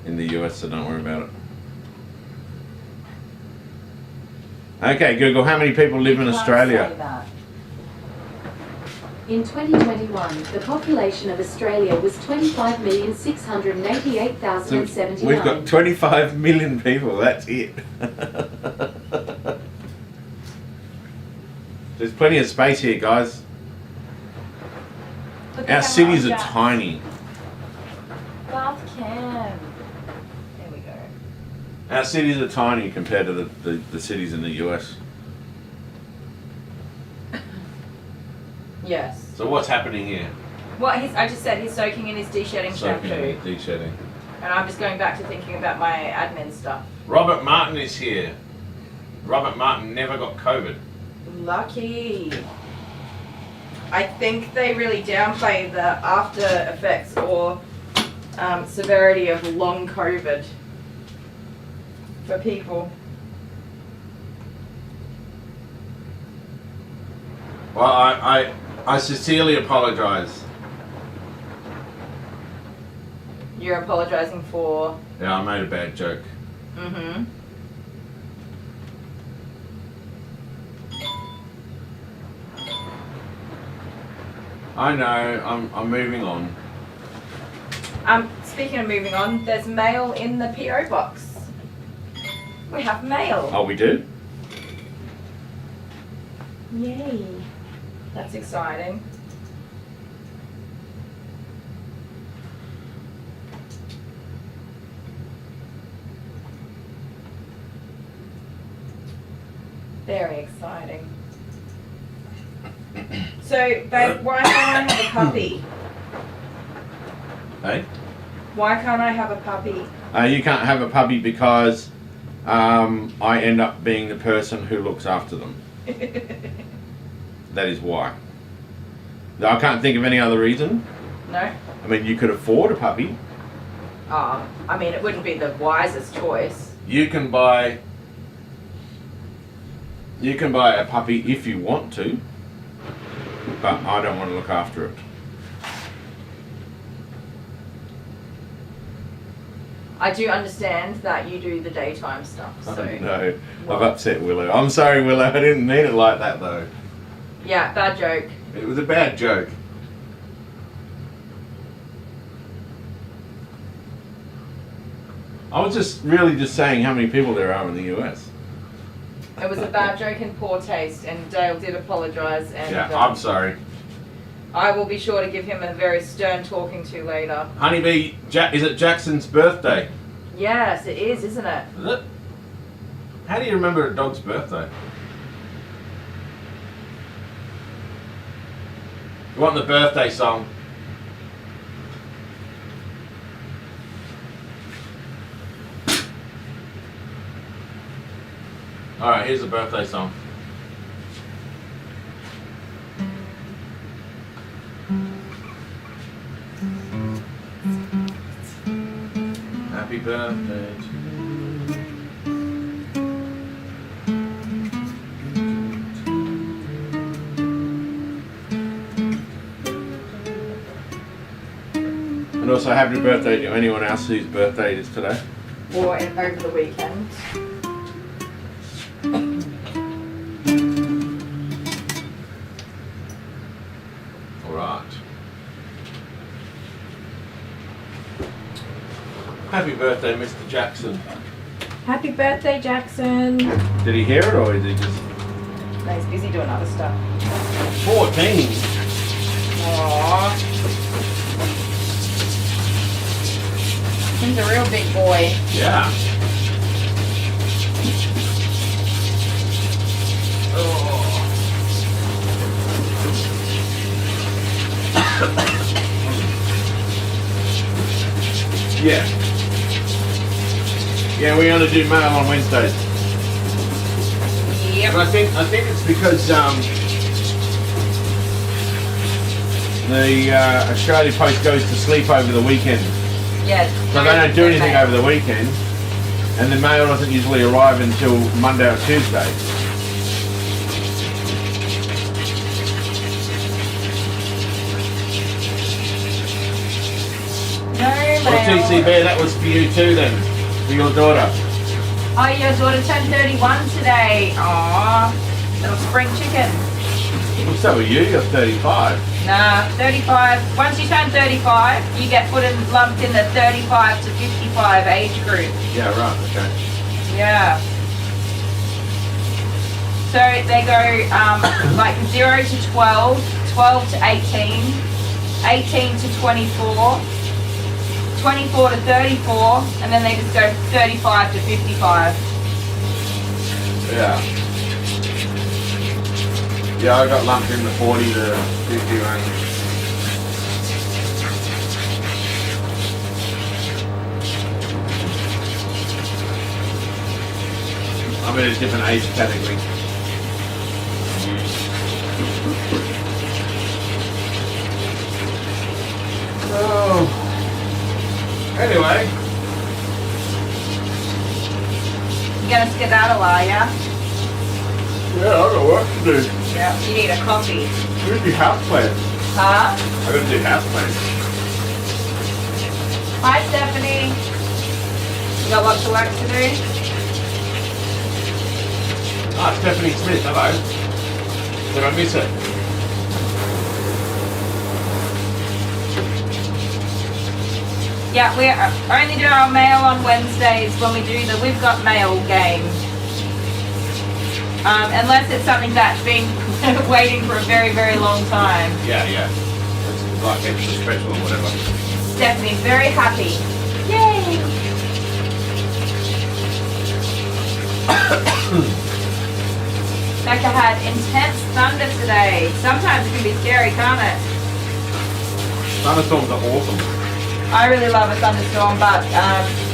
in the US, so don't worry about it. Okay, Google, how many people live in Australia? In 2021, the population of Australia was 25,688,079. We've got 25 million people, that's it. There's plenty of space here, guys. Our cities are tiny. Bath can. There we go. Our cities are tiny compared to the cities in the US. Yes. So what's happening here? What I just said, he's soaking in his de-shedding Soaking shampoo. in de-shedding. And I'm just going back to thinking about my admin stuff. Robert Martin is here. Robert Martin never got COVID. Lucky. I think they really downplay the after effects or severity of long COVID for people. Well, I sincerely apologise. You're apologising for? Yeah, I made a bad joke. Mm-hmm. I know, I'm moving on. Speaking of moving on, there's mail in the PO box. We have mail. Oh, we do? Yay. That's exciting. Very exciting. So, babe, why can't I have a puppy? Hey? Why can't I have a puppy? You can't have a puppy because I end up being the person who looks after them. That is why. I can't think of any other reason. No? I mean, you could afford a puppy. I mean, it wouldn't be the wisest choice. You can buy a puppy if you want to, but I don't want to look after it. I do understand that you do the daytime stuff, so... No, What? I've upset Willow. I'm sorry, Willow. I didn't mean it like that, though. Yeah, bad joke. It was a bad joke. I was just saying how many people there are in the US. It was a bad joke in poor taste, and Dale did apologise, and Yeah, I'm sorry. I will be sure to give him a very stern talking to later. Honeybee, is it Jackson's birthday? Yes, it is, isn't it? Is it? How do you remember a dog's birthday? You want the birthday song? Alright, here's the birthday song. Happy birthday to you. And also happy birthday to anyone else whose birthday it is today. Or over the weekend. Alright. Happy birthday, Mr. Jackson. Happy birthday, Jackson. Did he hear it or is he just... No, he's busy doing other stuff. 14. Aww. He's a real big boy. Yeah. Yeah. Yeah, we only do mail on Wednesdays. Yep. But I think it's because the Australia Post goes to sleep over the weekend. Yes. So they don't do anything over the weekend, and the mail doesn't usually arrive until Monday or Tuesday. No Well, mail. TC Bear, that was for you too then, for your daughter. Oh, your daughter turned 31 today. Aww. Little spring chicken. Well, so are you, you're 35. Nah, 35. Once you turn 35, you get put in, lumped in the 35 to 55 age group. Yeah, right, okay. Yeah. So they go like 0 to 12, 12 to 18, 18 to 24, 24 to 34, and then they just go 35 to 55. Yeah. Yeah, I got lumped in the 40 to 50 range. I'm in a different age category. Oh. Anyway. You gonna skedaddle, are ya? Yeah, I got work to do. Yeah. You need a coffee. I'm gonna do house plans. Huh? I'm gonna do house plans. Hi, Stephanie. You got lots of work to do? Ah, Stephanie Smith, hello. Did I miss it? Yeah, we only do our mail on Wednesdays when we do the We've Got Mail game. Unless it's something that's been waiting for a very, very long time. Yeah, yeah. It's like extra special or whatever. Stephanie's very happy. Yay! Becca had intense thunder today. Sometimes it can be scary, can't it? Thunderstorms are awesome. I really love a thunderstorm, but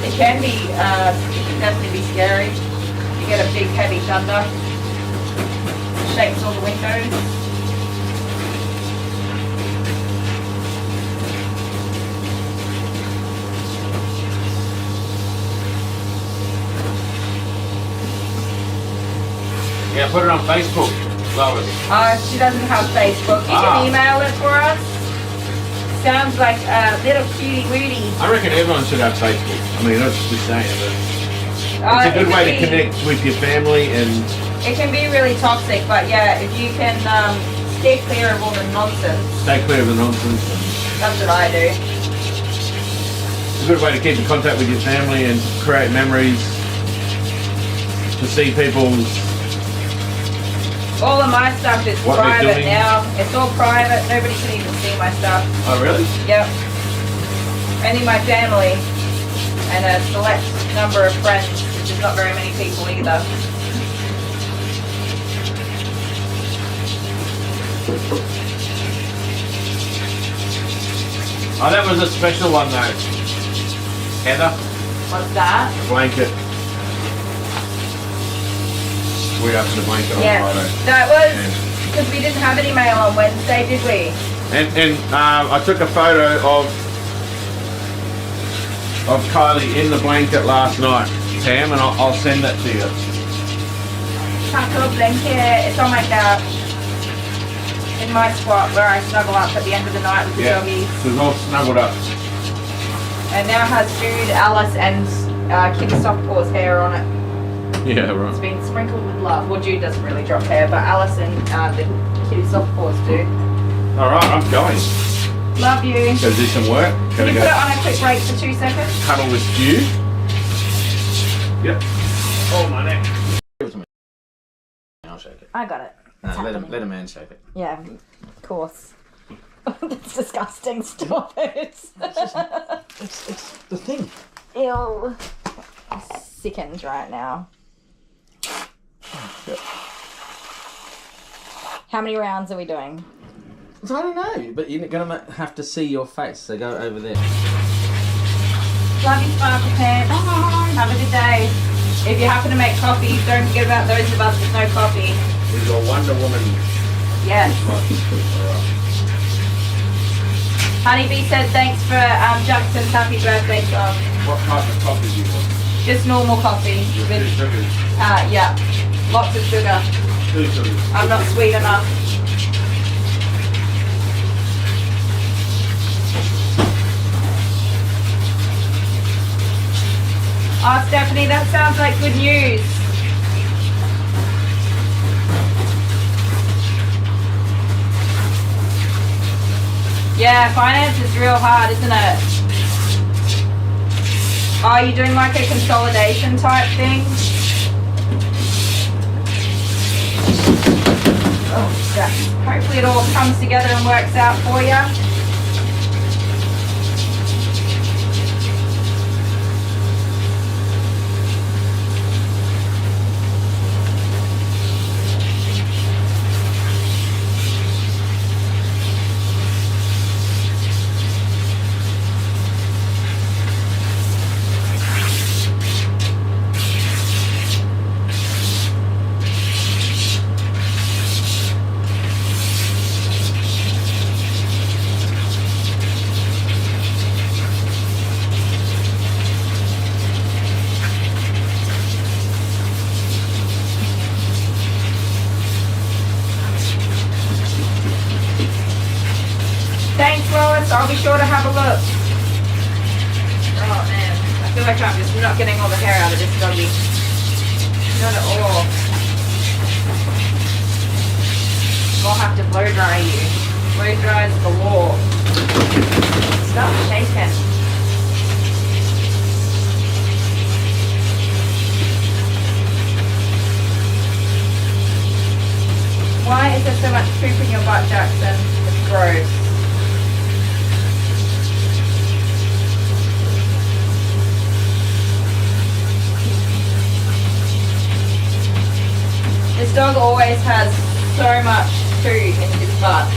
it can definitely be scary. You get a big heavy thunder. Shakes all the windows. Yeah, put it on Facebook, Lois. She doesn't have Facebook. You can email it for us. Sounds like a little cutie wootie. I reckon everyone should have Facebook. I mean, that's just saying, but it's a good way to connect with your family and... It can be really toxic, but yeah, if you can stay clear of all the nonsense. Stay clear of the nonsense. That's what I do. It's a good way to keep in contact with your family and create memories. To see people's... All of my stuff is What they're private doing. now. It's all private. Nobody can even see my stuff. Oh, really? Yep. Only my family and a select number of friends, which is not very many people either. Oh, that was a special one though. Heather, What's that? a blanket. We up to the blanket on Friday. No, it was because we didn't have any mail on Wednesday, did we? And I took a photo of Kylie in the blanket last night, Pam, and I'll send that to you. Taco blanket. It's on my couch. In my spot where I snuggle up at the end of the night with the doggies. So it's all snuggled up. And now has food, Alice, and Kitty Softpaw's hair on it. Yeah, It's right. been sprinkled with love. Well, Jude doesn't really drop hair, but Alice and the Kitty Softpaws do. All right, I'm going. Love you. Go do some work. Can Gotta you put it go on a quick break for 2 seconds? cuddle with Stu. Yep. Oh, my neck. Give it to me. I'll shake it. I got it. Let a man shape it. Yeah, of course. That's disgusting. Stop it. It's the thing. Ew. I'm sickened right now. How many rounds are we doing? I don't know, but you're gonna have to see your face, so go over there. Love you, Sparkle Pants. Have a good day. If you happen to make coffee, don't forget about those of us with no coffee. With your Wonder Woman. Yes. Alright. Honeybee said thanks for Jackson's happy birthday song. What type of coffee do you want? Just normal coffee. With With, two sugars. yeah, lots of sugar. 2 sugars. I'm not sweet enough. Oh, Stephanie, that sounds like good news. Yeah, finance is real hard, isn't it? Oh, you're doing like a consolidation type thing? Oh, yeah. Hopefully it all comes together and works out for you. Thanks, Lois. I'll be sure to have a look. Oh, man. I feel like I'm just not getting all the hair out of this doggy. Not at all. I'll have to blow dry you. Blow dry is galore. Stop shaking. Why is there so much poop in your butt, Jackson? It's gross. This dog always has so much food in his butt.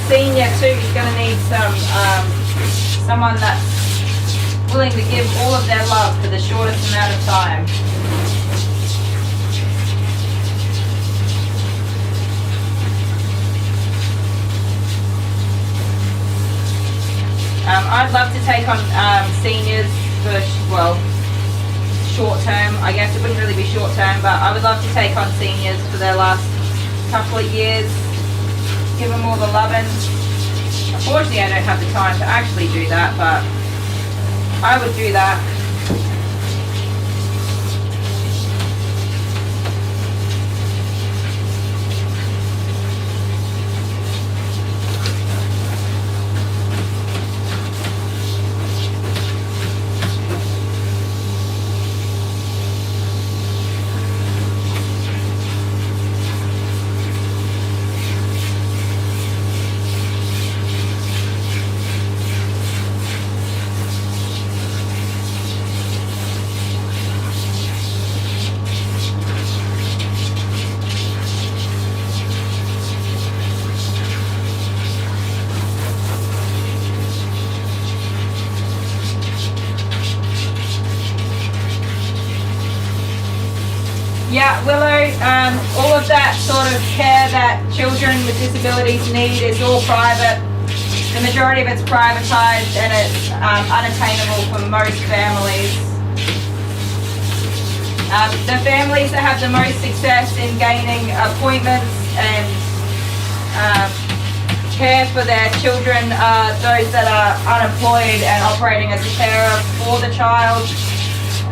Senior too, he's going to need someone that's willing to give all of their love for the shortest amount of time. I'd love to take on seniors for, well, short term. I guess it wouldn't really be short term, but I would love to take on seniors for their last couple of years. Give them all the loving. Unfortunately, I don't have the time to actually do that, but I would do that. Yeah, Willow, all of that sort of care that children with disabilities need is all private. The majority of it's privatised and it's unattainable for most families. The families that have the most success in gaining appointments and care for their children are those that are unemployed and operating as a carer for the child.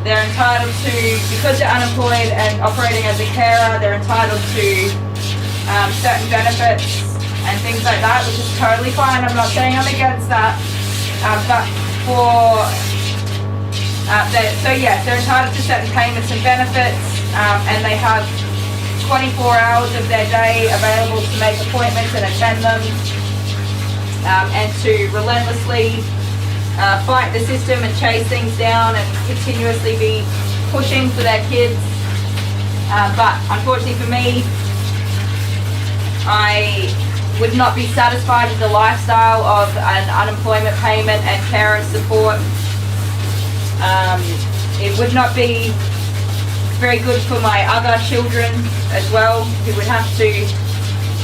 They're entitled to, because they're unemployed and operating as a carer, they're entitled to certain benefits and things like that, which is totally fine. I'm not saying I'm against that. But for so yes, they're entitled to certain payments and benefits, and they have 24 hours of their day available to make appointments and attend them, and to relentlessly fight the system and chase things down and continuously be pushing for their kids. But unfortunately for me, I would not be satisfied with the lifestyle of an unemployment payment and carer support. It would not be very good for my other children as well, who would have to,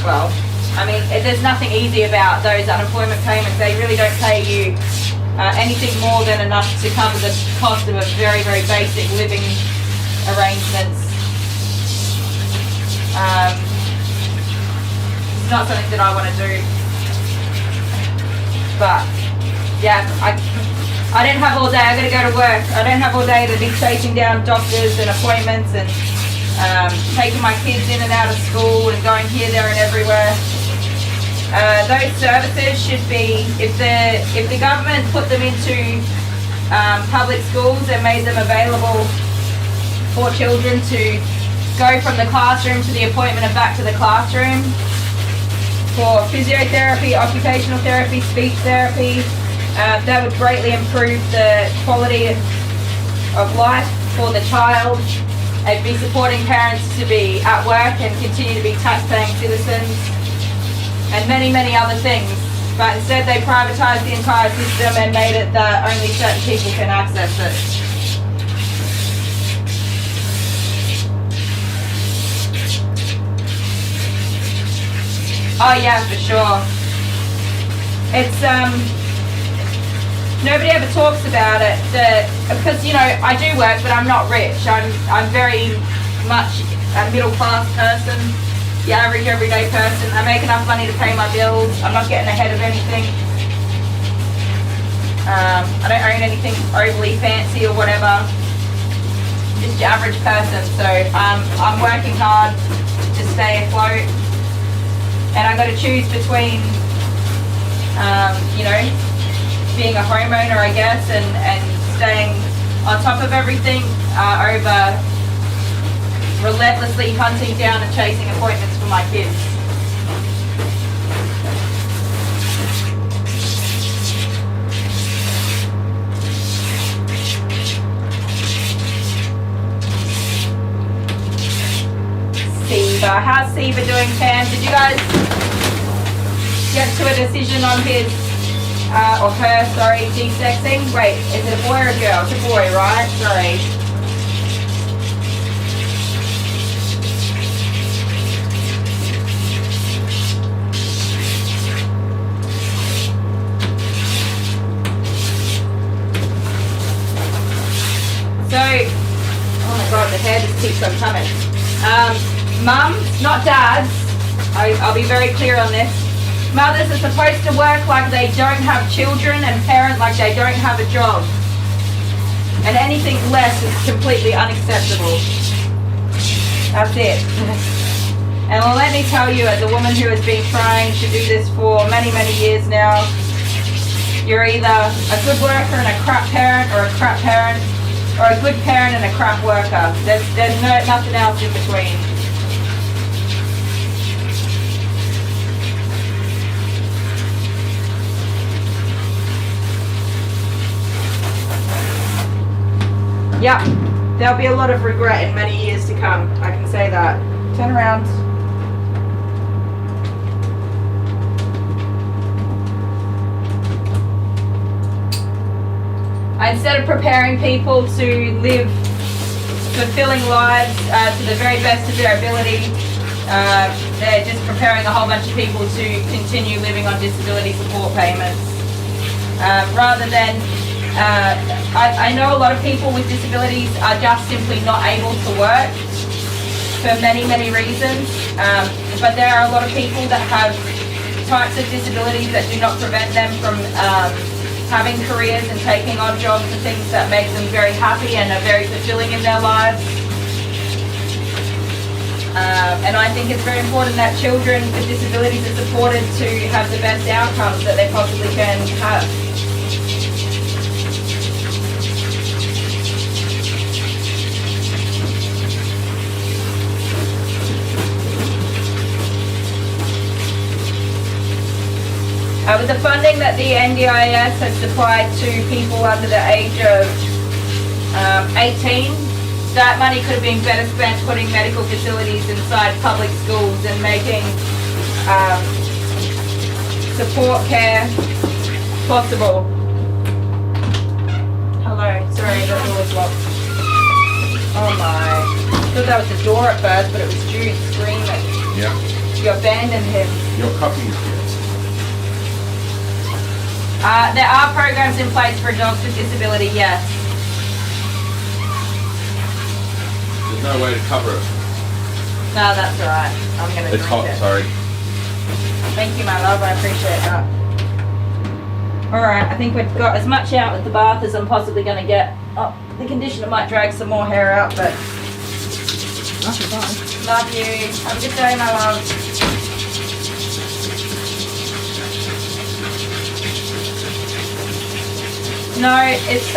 well, I mean, there's nothing easy about those unemployment payments. They really don't pay you anything more than enough to cover the cost of a very, very basic living arrangements. It's not something that I want to do. But, yeah, I don't have all day. I got to go to work. I don't have all day to be chasing down doctors and appointments and taking my kids in and out of school and going here, there, and everywhere. Those services should be, if the government put them into public schools and made them available for children to go from the classroom to the appointment and back to the classroom, for physiotherapy, occupational therapy, speech therapy, that would greatly improve the quality of life for the child. It'd be supporting parents to be at work and continue to be tax-paying citizens, and many, many other things. But instead they privatised the entire system and made it that only certain people can access it. Oh yeah, for sure. It's nobody ever talks about it, because you know, I do work, but I'm not rich. I'm very much a middle class person, the average everyday person. I make enough money to pay my bills. I'm not getting ahead of anything. I don't own anything overly fancy or whatever. Just your average person. So I'm working hard to stay afloat, and I got to choose between, you know, being a homeowner, I guess, and staying on top of everything, over relentlessly hunting down and chasing appointments for my kids. Siva, how's Siva doing, Pam? Did you guys get to a decision on his or her, sorry, de-sexing? Wait, is it a boy or a girl? It's a boy, right? Sorry. So, oh my god, the hair just keeps on coming. Mums, not dads, I'll be very clear on this. Mothers are supposed to work like they don't have children and parent like they don't have a job. And anything less is completely unacceptable. That's it. And let me tell you, as a woman who has been trying to do this for many, many years now, you're either a good worker and a crap parent, or a crap parent, or a good parent and a crap worker. There's nothing else in between. Yeah, there'll be a lot of regret in many years to come, I can say that. Turn around. Instead of preparing people to live fulfilling lives to the very best of their ability, they're just preparing a whole bunch of people to continue living on disability support payments. Rather than I know a lot of people with disabilities are just simply not able to work for many, many reasons. But there are a lot of people that have types of disabilities that do not prevent them from having careers and taking on jobs and things that make them very happy and are very fulfilling in their lives. And I think it's very important that children with disabilities are supported to have the best outcomes that they possibly can have. With the funding that the NDIS has supplied to people under the age of 18, that money could have been better spent putting medical facilities inside public schools and making support care possible. Hello, sorry, the door was locked. Oh my. I thought that was the door at first, but it was Jude screaming. Yeah. You abandoned him. Your puppy is here. There are programs in place for dogs with disability, yes. There's no way to cover it. No, that's alright. I'm going to It's drink hot, it. sorry. Thank you, my love. I appreciate that. Alright, I think we've got as much out with the bath as I'm possibly going to get. Oh, the conditioner might drag some more hair out, but... That's fine. Love you. Have a good day, my love. No, it's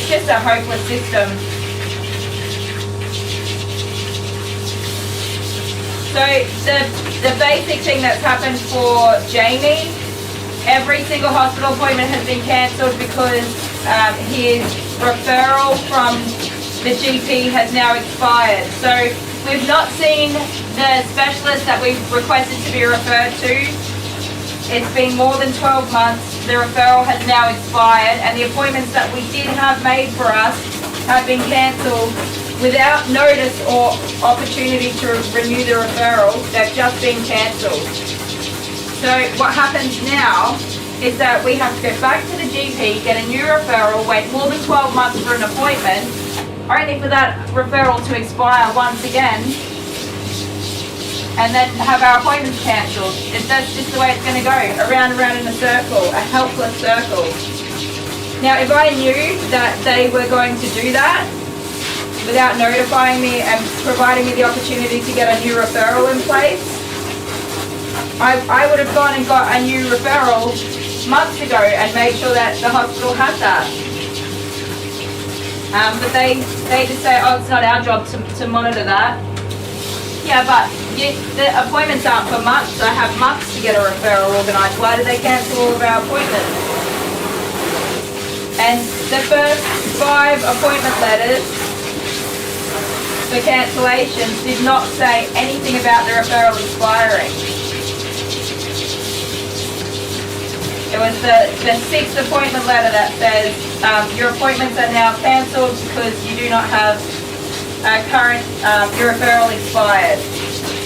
just a hopeless system. So the basic thing that's happened for Jamie, every single hospital appointment has been cancelled because his referral from the GP has now expired. So we've not seen the specialist that we've requested to be referred to. It's been more than 12 months. The referral has now expired, and the appointments that we did have made for us have been cancelled without notice or opportunity to renew the referral. They've just been cancelled. So what happens now is that we have to go back to the GP, get a new referral, wait more than 12 months for an appointment, only for that referral to expire once again, and then have our appointments cancelled. That's just the way it's going to go, around and around in a circle, a helpless circle. Now, if I knew that they were going to do that without notifying me and providing me the opportunity to get a new referral in place, I would have gone and got a new referral months ago and made sure that the hospital had that. But they just say, oh, it's not our job to monitor that. Yeah, but the appointments aren't for months. I have months to get a referral organised. Why do they cancel all of our appointments? And the first 5 appointment letters for cancellations did not say anything about the referral expiring. It was the 6th appointment letter that says your appointments are now cancelled because you do not have your referral expired.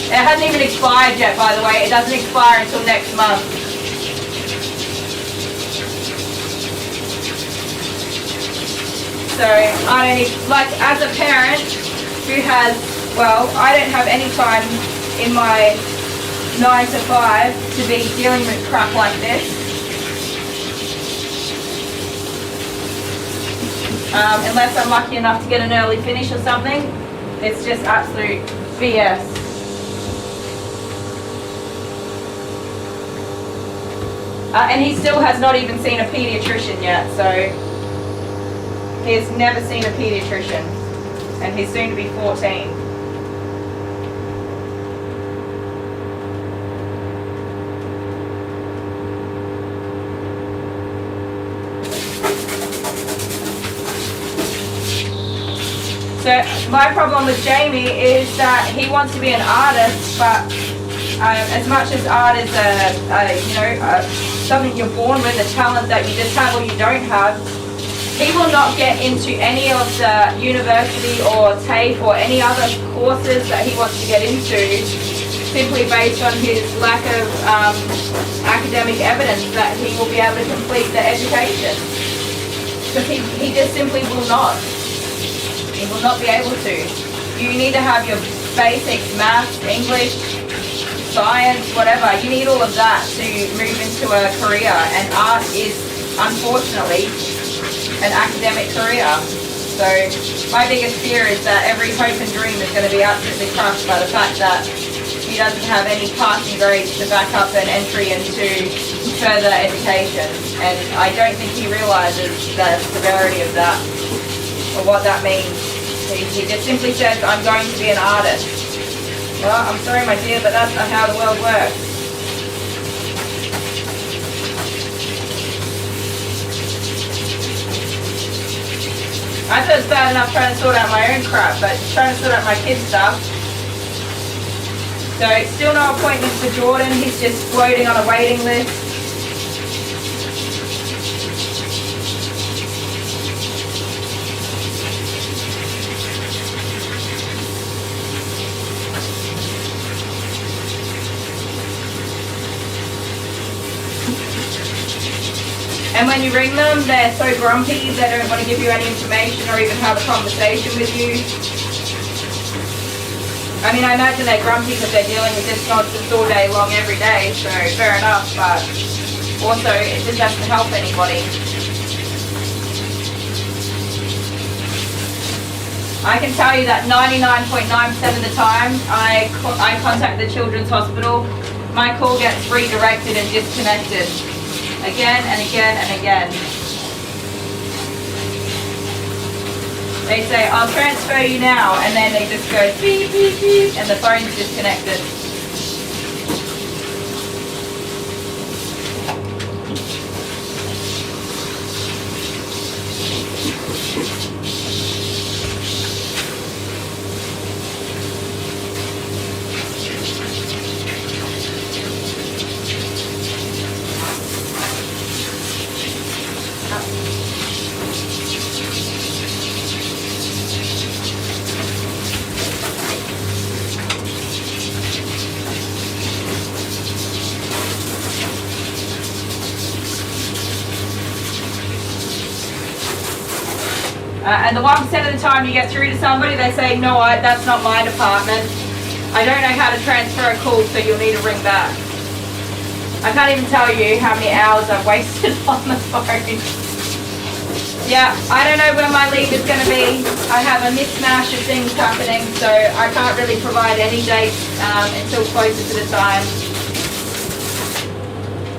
It hasn't even expired yet, by the way. It doesn't expire until next month. So I don't even, like, as a parent who has, well, I don't have any time in my 9 to 5 to be dealing with crap like this. Unless I'm lucky enough to get an early finish or something. It's just absolute BS. And he still has not even seen a paediatrician yet, so he has never seen a paediatrician, and he's soon to be 14. So my problem with Jamie is that he wants to be an artist, but as much as art is something you're born with, a talent that you just have or you don't have, he will not get into any of the university or TAFE or any other courses that he wants to get into simply based on his lack of academic evidence that he will be able to complete the education. So because he just simply will not. He will not be able to. You need to have your basics, maths, English, science, whatever. You need all of that to move into a career, and art is unfortunately an academic career. So my biggest fear is that every hope and dream is going to be absolutely crushed by the fact that he doesn't have any passing grades to back up an entry into further education. And I don't think he realises the severity of that, or what that means. He just simply says, I'm going to be an artist. Well, I'm sorry my dear, but that's not how the world works. I thought it's bad enough trying to sort out my own crap, but trying to sort out my kids' stuff. So still no appointment for Jordan, he's just floating on a waiting list. And when you ring them, they're so grumpy, they don't want to give you any information or even have a conversation with you. I mean, I imagine they're grumpy because they're dealing with this nonsense all day long, every day, so fair enough, but also it just doesn't help anybody. I can tell you that 99.9% of the time I contact the Children's Hospital, my call gets redirected and disconnected. Again and again and again. They say, I'll transfer you now, and then they just go beep, beep, beep, and the phone's disconnected. And the 1% of the time you get through to somebody, they say, no, that's not my department. I don't know how to transfer a call, so you'll need to ring back. I can't even tell you how many hours I've wasted on the phone. Yeah, I don't know when my leave is going to be. I have a mismatch of things happening, so I can't really provide any dates until closer to the time.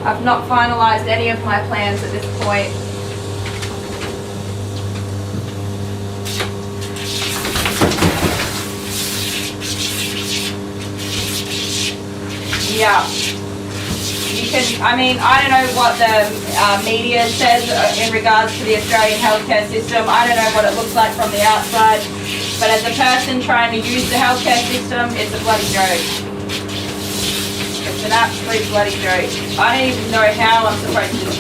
I've not finalised any of my plans at this point. Yeah, you can, I mean, I don't know what the media says in regards to the Australian healthcare system. I don't know what it looks like from the outside, but as a person trying to use the healthcare system, it's a bloody joke. It's an absolute bloody joke. I don't even know how I'm supposed to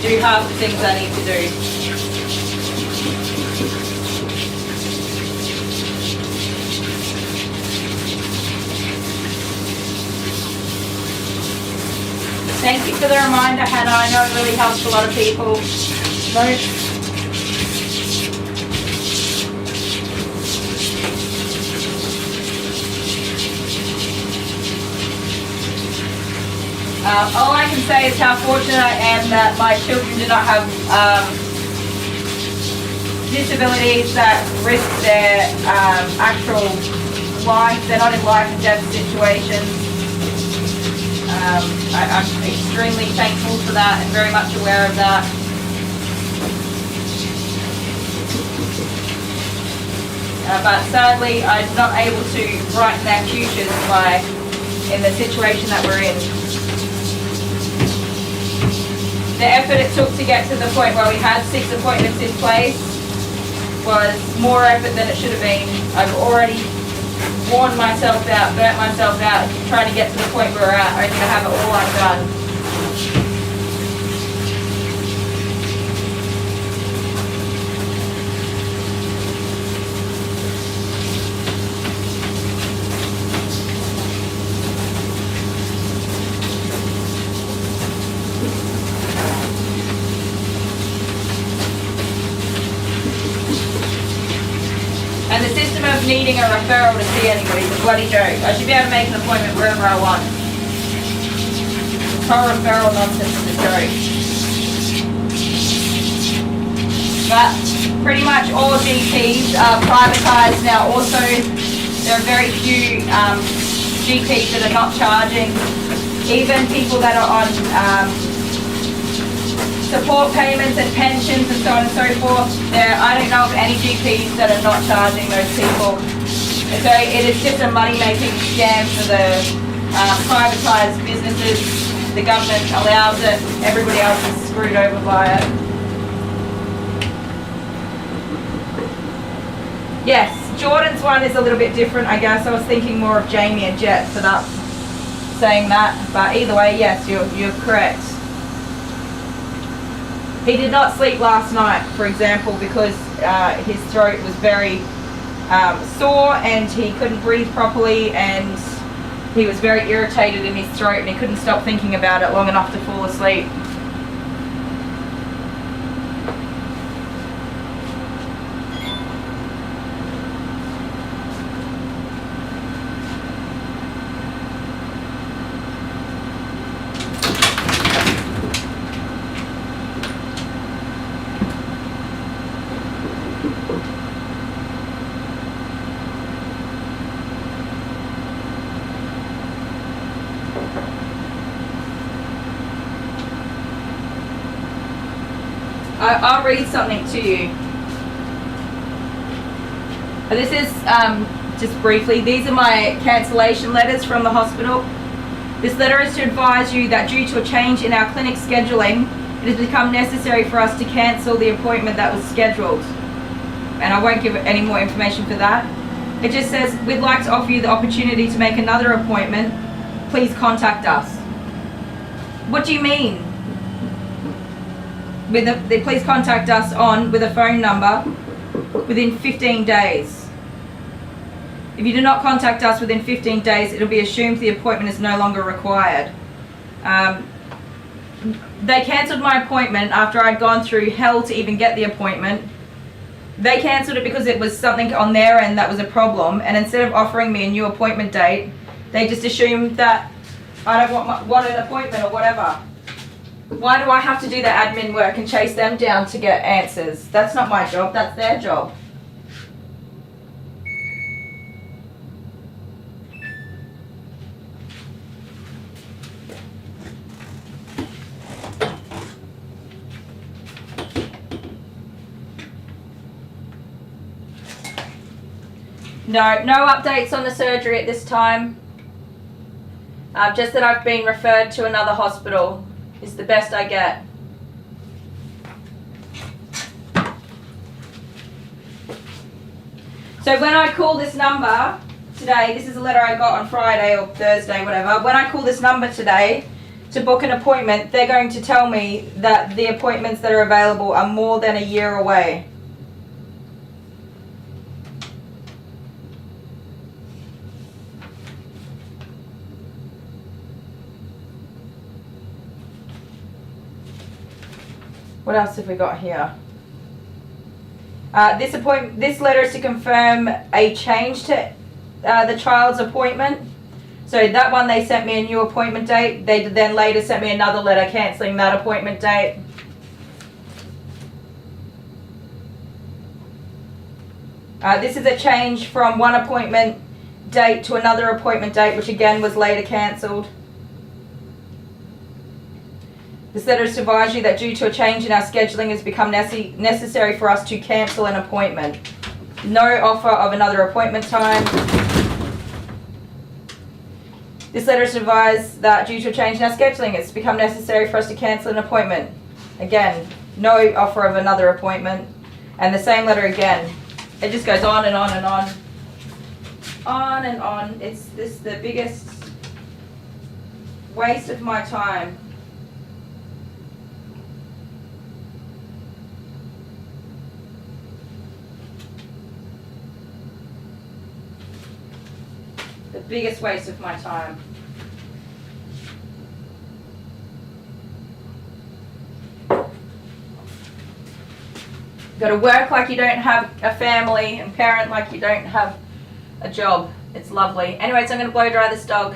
do half the things I need to do. Thank you for the reminder, Hannah. I know it really helps a lot of people. All I can say is how fortunate I am that my children do not have disabilities that risk their actual life. They're not in life and death situations. I'm extremely thankful for that and very much aware of that. But sadly, I'm not able to brighten their futures in the situation that we're in. The effort it took to get to the point where we had 6 appointments in place was more effort than it should have been. I've already worn myself out, burnt myself out, trying to get to the point where we're at, only to have it all undone. of needing a referral to see anybody is a bloody joke. I should be able to make an appointment wherever I want. This whole referral nonsense is a joke. But pretty much all GPs are privatised now. Also, there are very few GPs that are not charging. Even people that are on support payments and pensions and so on and so forth, I don't know of any GPs that are not charging those people. So it is just a money-making scam for the privatised businesses. The government allows it. Everybody else is screwed over by it. Yes, Jordan's one is a little bit different, I guess. I was thinking more of Jamie and Jet for that, saying that. But either way, yes, you're correct. He did not sleep last night, for example, because his throat was very sore and he couldn't breathe properly, and he was very irritated in his throat and he couldn't stop thinking about it long enough to fall asleep. I'll read something to you. This is, just briefly, these are my cancellation letters from the hospital. This letter is to advise you that due to a change in our clinic scheduling, it has become necessary for us to cancel the appointment that was scheduled. And I won't give any more information for that. It just says, we'd like to offer you the opportunity to make another appointment. Please contact us. What do you mean? Please contact us with a phone number within 15 days. If you do not contact us within 15 days, it'll be assumed the appointment is no longer required. They cancelled my appointment after I'd gone through hell to even get the appointment. They cancelled it because it was something on their end that was a problem, and instead of offering me a new appointment date, they just assumed that I don't want an appointment or whatever. Why do I have to do the admin work and chase them down to get answers? That's not my job, that's their job. No updates on the surgery at this time. Just that I've been referred to another hospital. Is the best I get. So when I call this number today, this is a letter I got on Friday or Thursday, whatever. When I call this number today to book an appointment, they're going to tell me that the appointments that are available are more than a year away. What else have we got here? This letter is to confirm a change to the child's appointment. So that one, they sent me a new appointment date. They then later sent me another letter cancelling that appointment date. This is a change from one appointment date to another appointment date, which again was later cancelled. This letter is to advise you that due to a change in our scheduling, it has become necessary for us to cancel an appointment. No offer of another appointment time. This letter is to advise that due to a change in our scheduling, it's become necessary for us to cancel an appointment. Again, no offer of another appointment. And the same letter again. It just goes on and on and on. On and on. It's the biggest waste of my time. The biggest waste of my time. Got to work like you don't have a family and parent like you don't have a job. It's lovely. Anyway, so I'm going to blow dry this dog.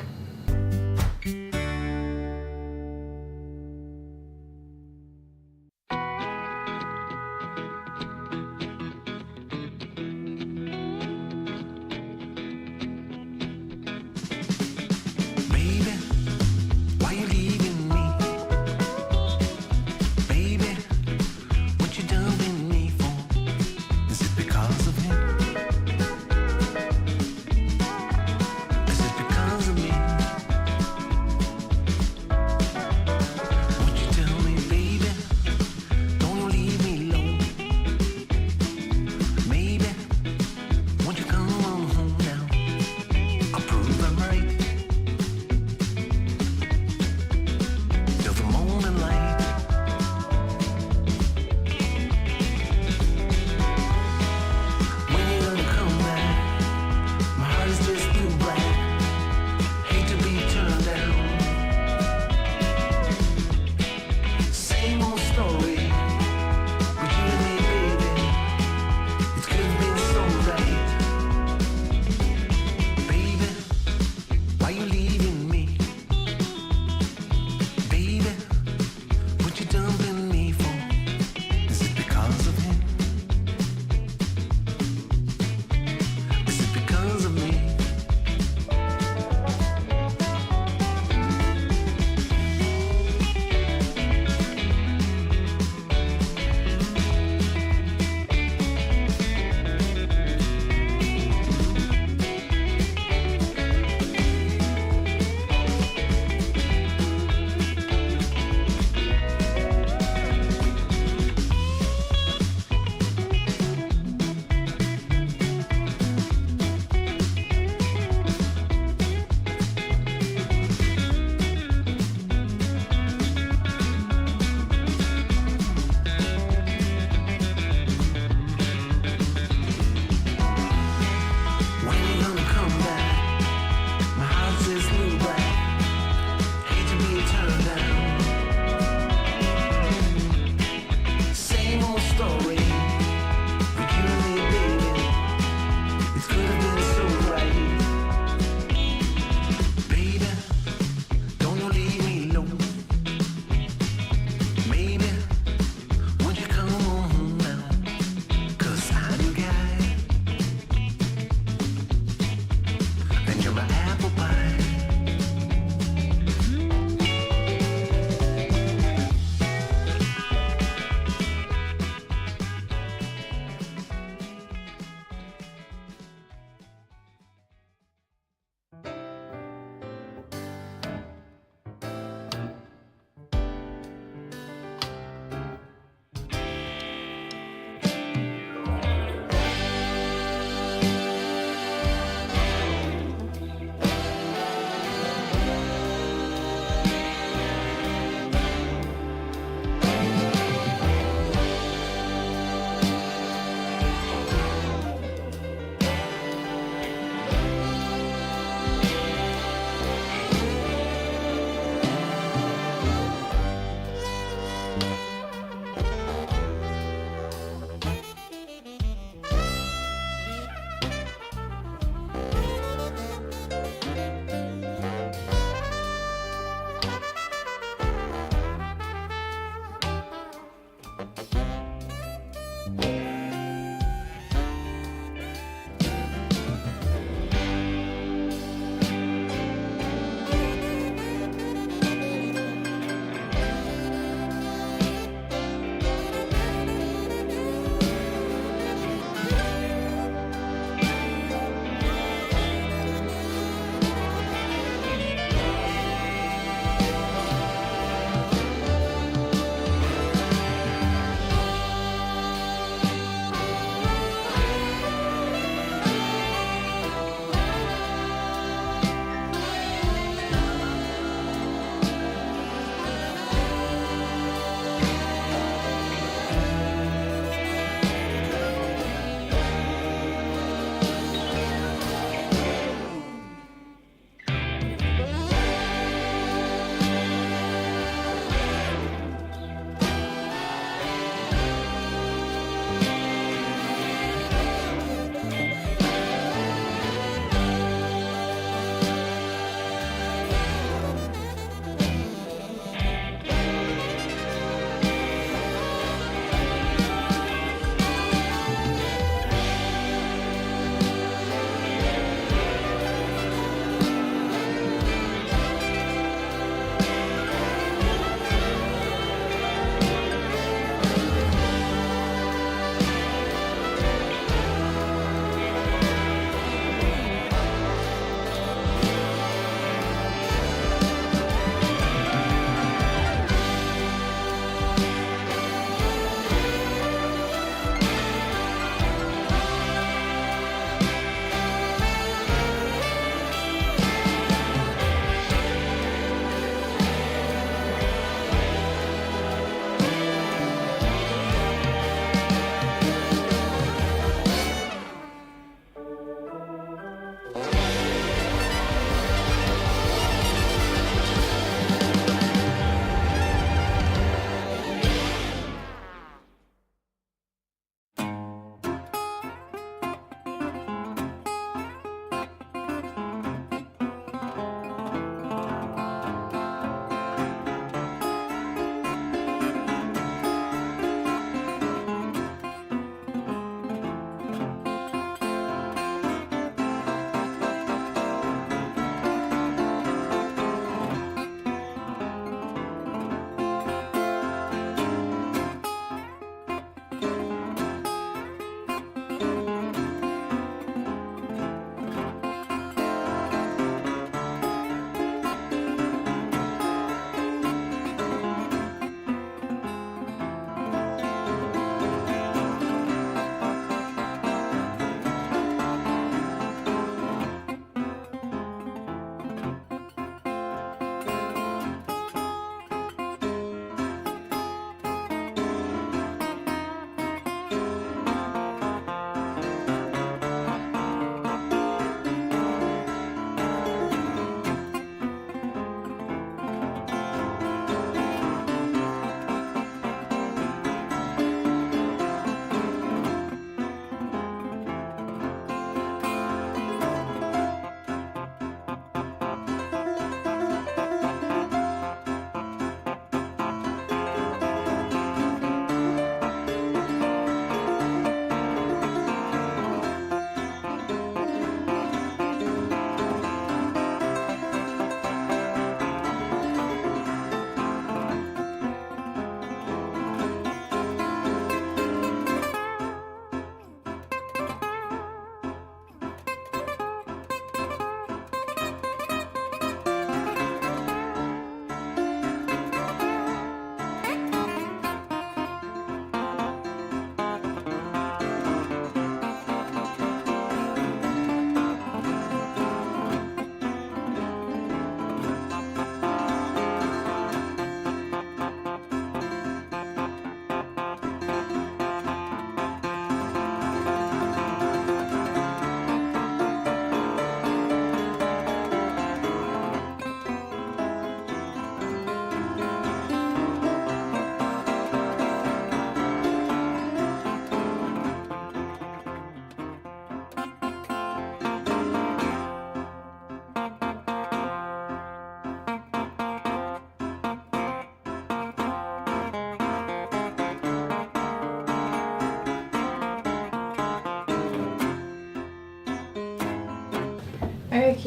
Why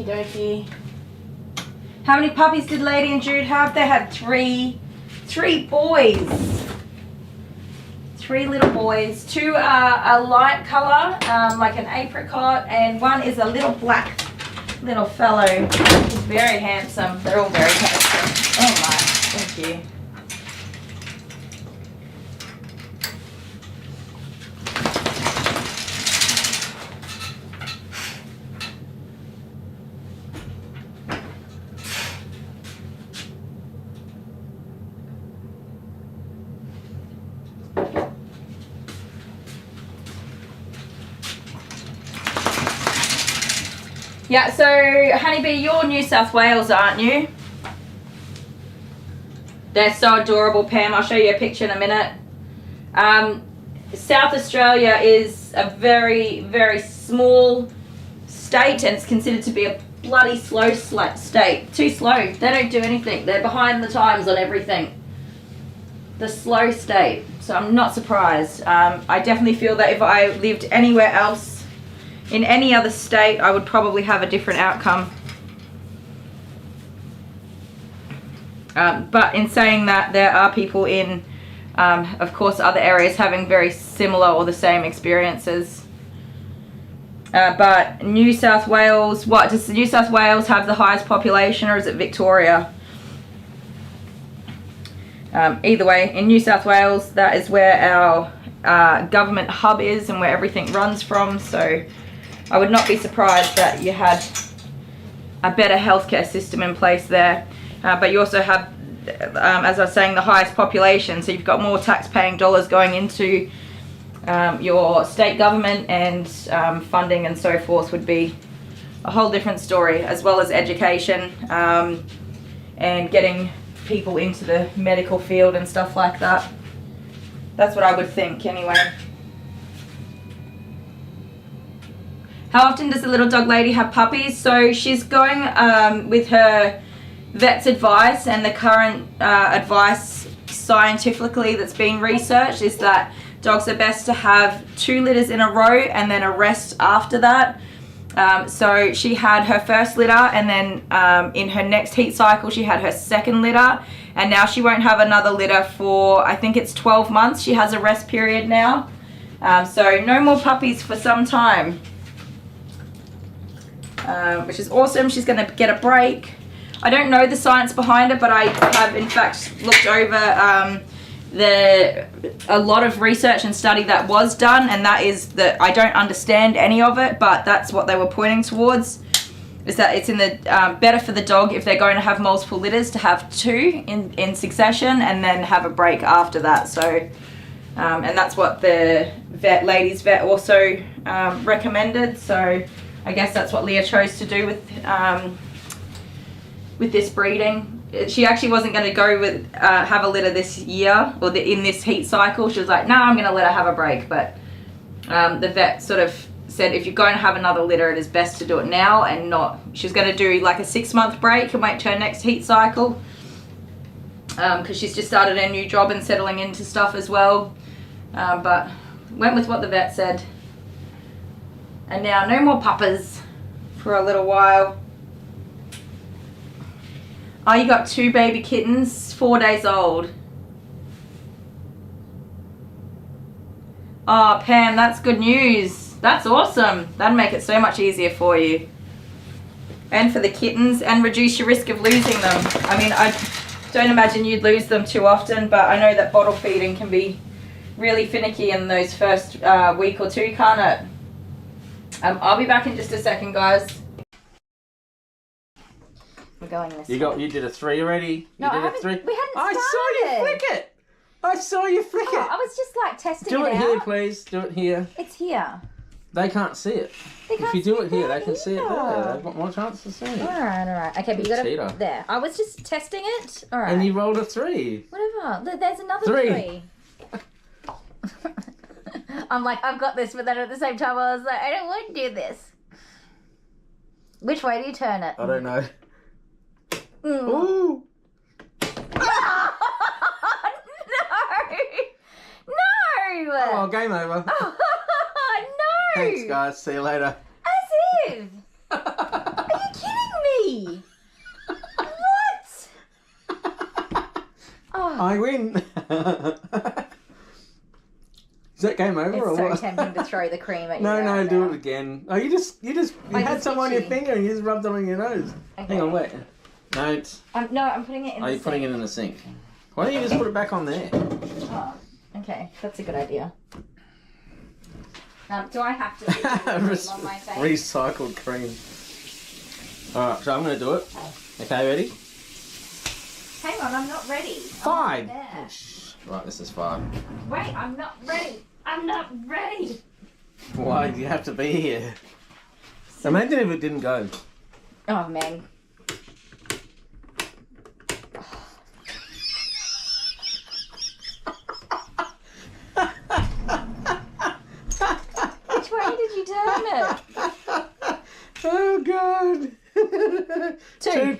Okie dokie. How many puppies did Lady and Jude have? They had three boys. 3 little boys. 2 are a light colour, like an apricot, and 1 is a little black little fellow. He's very handsome. They're all very handsome. Oh my, thank you. Yeah, so Honeybee, you're New South Wales, aren't you? They're so adorable, Pam. I'll show you a picture in a minute. South Australia is a very, very small state, and it's considered to be a bloody slow state. Too slow. They don't do anything. They're behind the times on everything. The slow state. So I'm not surprised. I definitely feel that if I lived anywhere else, in any other state, I would probably have a different outcome. But in saying that, there are people in, of course, other areas having very similar or the same experiences. But New South Wales, what, does New South Wales have the highest population, or is it Victoria? Either way, in New South Wales, that is where our government hub is and where everything runs from. So I would not be surprised that you had a better healthcare system in place there. But you also have, as I was saying, the highest population. So you've got more tax-paying dollars going into your state government, and funding and so forth would be a whole different story, as well as education and getting people into the medical field and stuff like that. That's what I would think anyway. How often does the little dog lady have puppies? So she's going with her vet's advice, and the current advice scientifically that's been researched is that dogs are best to have 2 litters in a row and then a rest after that. So she had her first litter, and then in her next heat cycle she had her second litter, and now she won't have another litter for, I think it's 12 months. She has a rest period now. So no more puppies for some time. Which is awesome. She's going to get a break. I don't know the science behind it, but I have in fact looked over a lot of research and study that was done, and that is that I don't understand any of it, but that's what they were pointing towards, is that it's in the better for the dog if they're going to have multiple litters to have 2 in succession and then have a break after that. So and that's what the ladies vet also recommended. So I guess that's what Leah chose to do with this breeding. She actually wasn't going to go with have a litter this year, or in this heat cycle. She was like, no, I'm going to let her have a break. But the vet sort of said, if you're going to have another litter, it is best to do it now, and not, she's going to do like a 6-month break and wait till her next heat cycle, because she's just started a new job and settling into stuff as well. But went with what the vet said. And now no more puppas for a little while. Oh, you got 2 baby kittens, 4 days old. Oh, Pam, that's good news. That's awesome. That'd make it so much easier for you. And for the kittens, and reduce your risk of losing them. I mean, I don't imagine you'd lose them too often, but I know that bottle feeding can be really finicky in those first week or 2, can't it? I'll be back in just a second, guys. We're going this way. You did a 3 already? No, you did I haven't, a 3? we hadn't I started. saw you flick it! I saw you flick it! I was just like testing Do it it out. here, please. Do it here. It's here. They can't see it. They If can't you do see it here, that they can see it either. there. They've got more chance to see it. Alright. Okay, but you got Cheater. it there. I was just testing it. Alright. And you rolled a 3. Whatever. There's another 3. 3. I'm like, I've got this, but then at the same time I was like, I don't want to do this. Which way do you turn it? I don't know. Mm. Ooh! No! Oh, game over. No! Thanks, guys. See you later. As if! Are you kidding way! What? Oh, I win. Is that game over or it's so what? tempting to throw the cream at you. No, right do now. it again. Oh, you had just some on your itchy. finger and you just rubbed it on your nose. Okay. Hang on, wait. No, I'm putting it in are the you putting it sink. in the sink? Why don't you just put it back on there? Oh, okay, that's a good idea. Do I have to put the cream on my face? Recycled cream. Alright, so I'm going to do it. Okay, ready? Hang on, I'm not ready. 5. There. Oh, shh. Right, this is 5. Wait, I'm not ready. I'm not ready. Why do you have to be here? Imagine if it didn't go. Oh, man. Which way did you turn it? Oh, God. Two.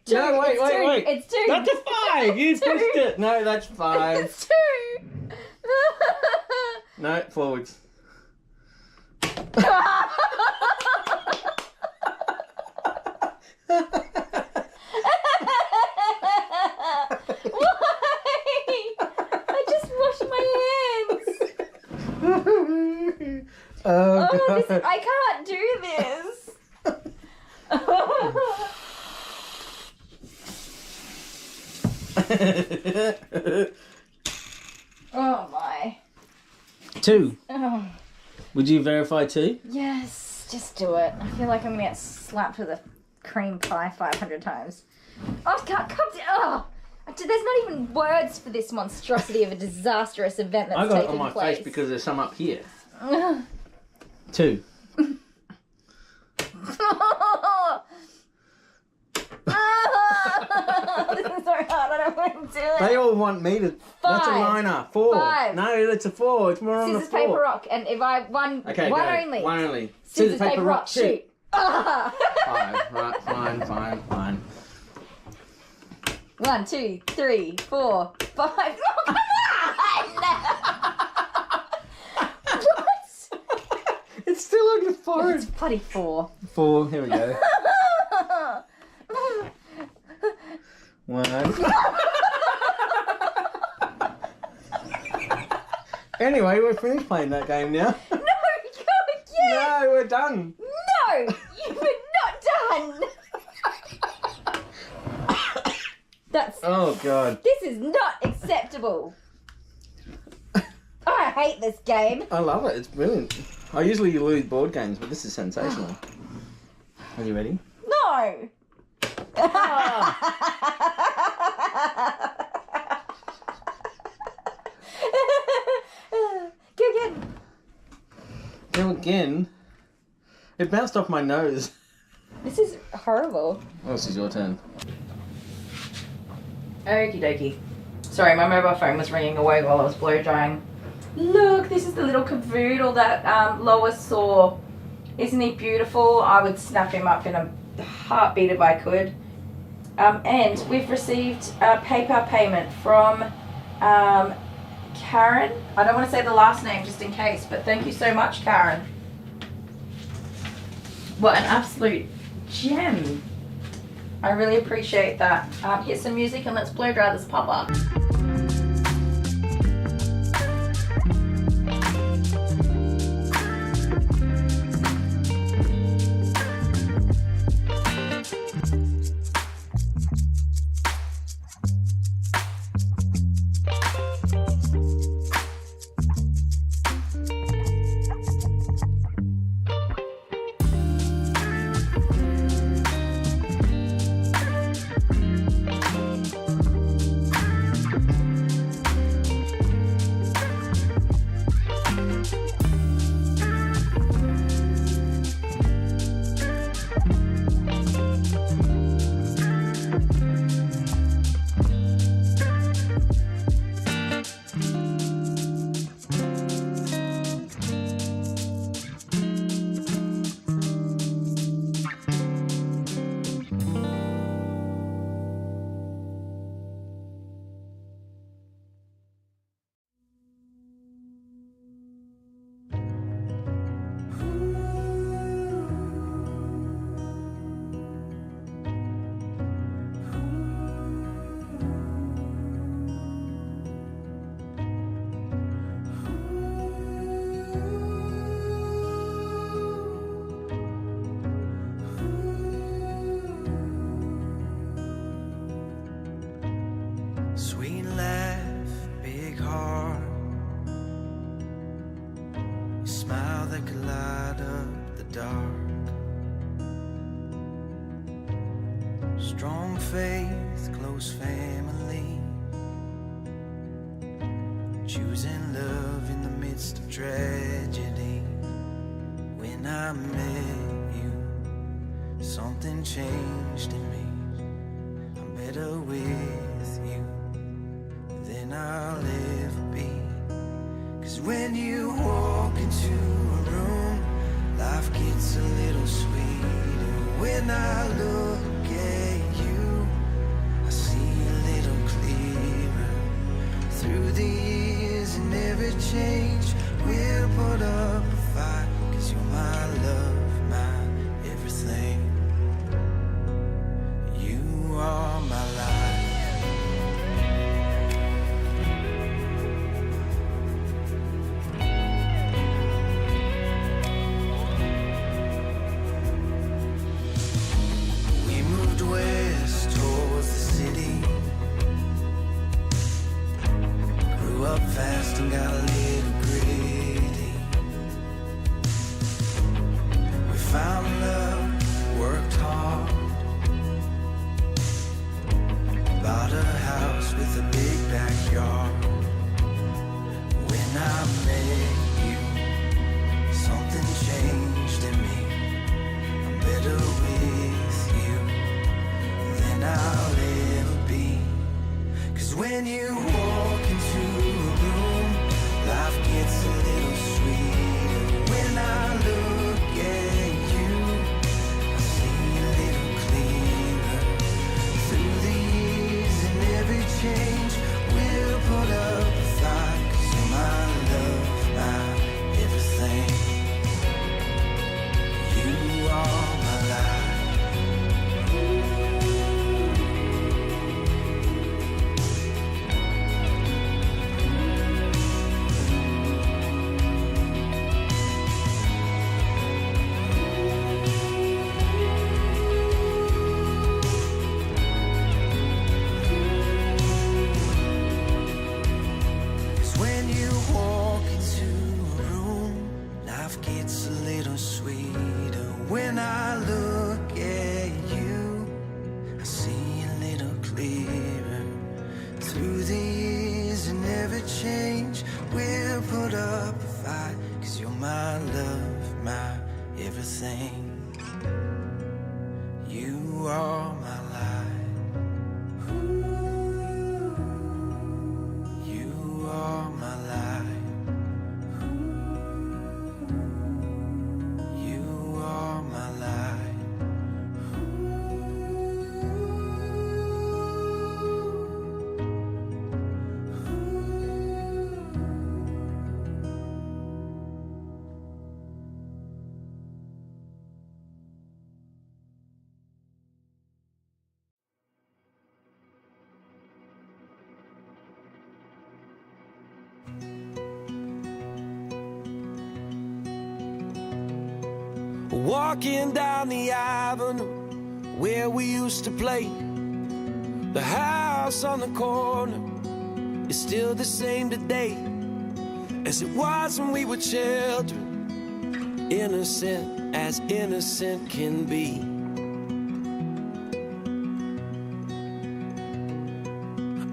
No, wait. It's 2. That's a 5. You Two. pushed it. No, that's 5. It's 2. No, forwards. Why? I just washed my hands. Oh, Oh, God. I can't do this. Oh my. 2. Oh, Would you verify 2? yes, just do it. I feel like I'm gonna get slapped with a cream pie 500 times. Oh, I can't come to. Oh, there's not even words for this monstrosity of a disastrous event that's I got it taking on my place. face because there's some up here. 2. This is so hard. I don't want to do it. They all want me to. That's a 5. liner. 4. 5. No, that's a 4. It's more on the Scissors, 4. paper, rock, and if I won, Okay, one go. only. One only. Scissors, paper, rock, shoot. Ah! 5. Right, fine. 1, 2, 3, 4, 5. Oh, come on! What? It's still on your forehead. It's bloody 4. 4. Here we go. 1. Anyway, we're finished playing that game now. No, go again! No, we're done. No, you were not done. That's. Oh, God. This is not acceptable. I hate this game. I love it. It's brilliant. I usually lose board games, but this is sensational. Are you ready? No. Go again. Go again. It bounced off my nose. This is horrible. Oh, this is your turn. Okie dokie. Sorry, my mobile phone was ringing away while I was blow drying. Look, this is the little cavoodle that Lois saw. Isn't he beautiful? I would snap him up in a heartbeat if I could. And we've received a PayPal payment from Karen. I don't want to say the last name just in case, but thank you so much, Karen. What an absolute gem. I really appreciate that. Hit some music and let's blow dry this pupper. strong faith, close family, choosing love in the midst of tragedy. When I met you, something changed in me. I'm better with you than I'll ever be. 'Cause when you walk into a room, life gets a little sweeter. When I look at you, I see a little clearer. Through the years and every change, we'll put up a fight. 'Cause you're my love, my everything. You are my life. We moved west towards the city, grew up fast and got a little gritty. We found love, worked hard, bought a house with a big backyard. When I met you, something changed in me. I'm better with you than I'll ever be. 'Cause when you walk into a room, life gets a little sweeter. When I look at you, I see a little clearer. Through the years and every change, we'll put up a fight. 'Cause you're my love, my everything. You are my life. When you walk into a room, life gets a little sweeter. When I look at you, I see a little clearer. Through the years and every change, we'll put up a fight. 'Cause you're my love, my everything. You are my life. You are my life. You are my life. Walking down the avenue where we used to play, the house on the corner is still the same today as it was when we were children, innocent as innocent can be.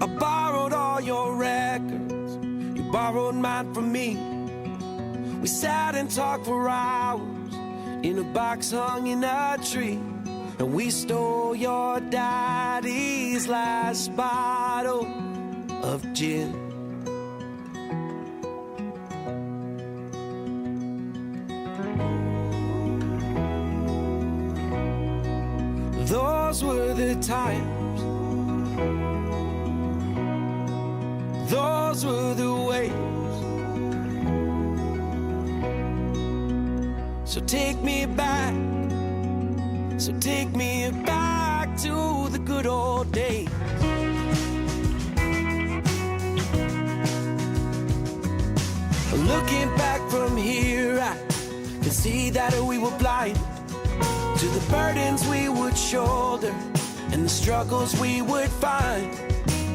I borrowed all your records, you borrowed mine from me. We sat and talked for hours in a box hung in a tree, and we stole your daddy's last bottle of gin. Those were the times, those were the ways. So take me back, so take me back to the good old days. Looking back from here, I can see that we were blind to the burdens we would shoulder and the struggles we would find.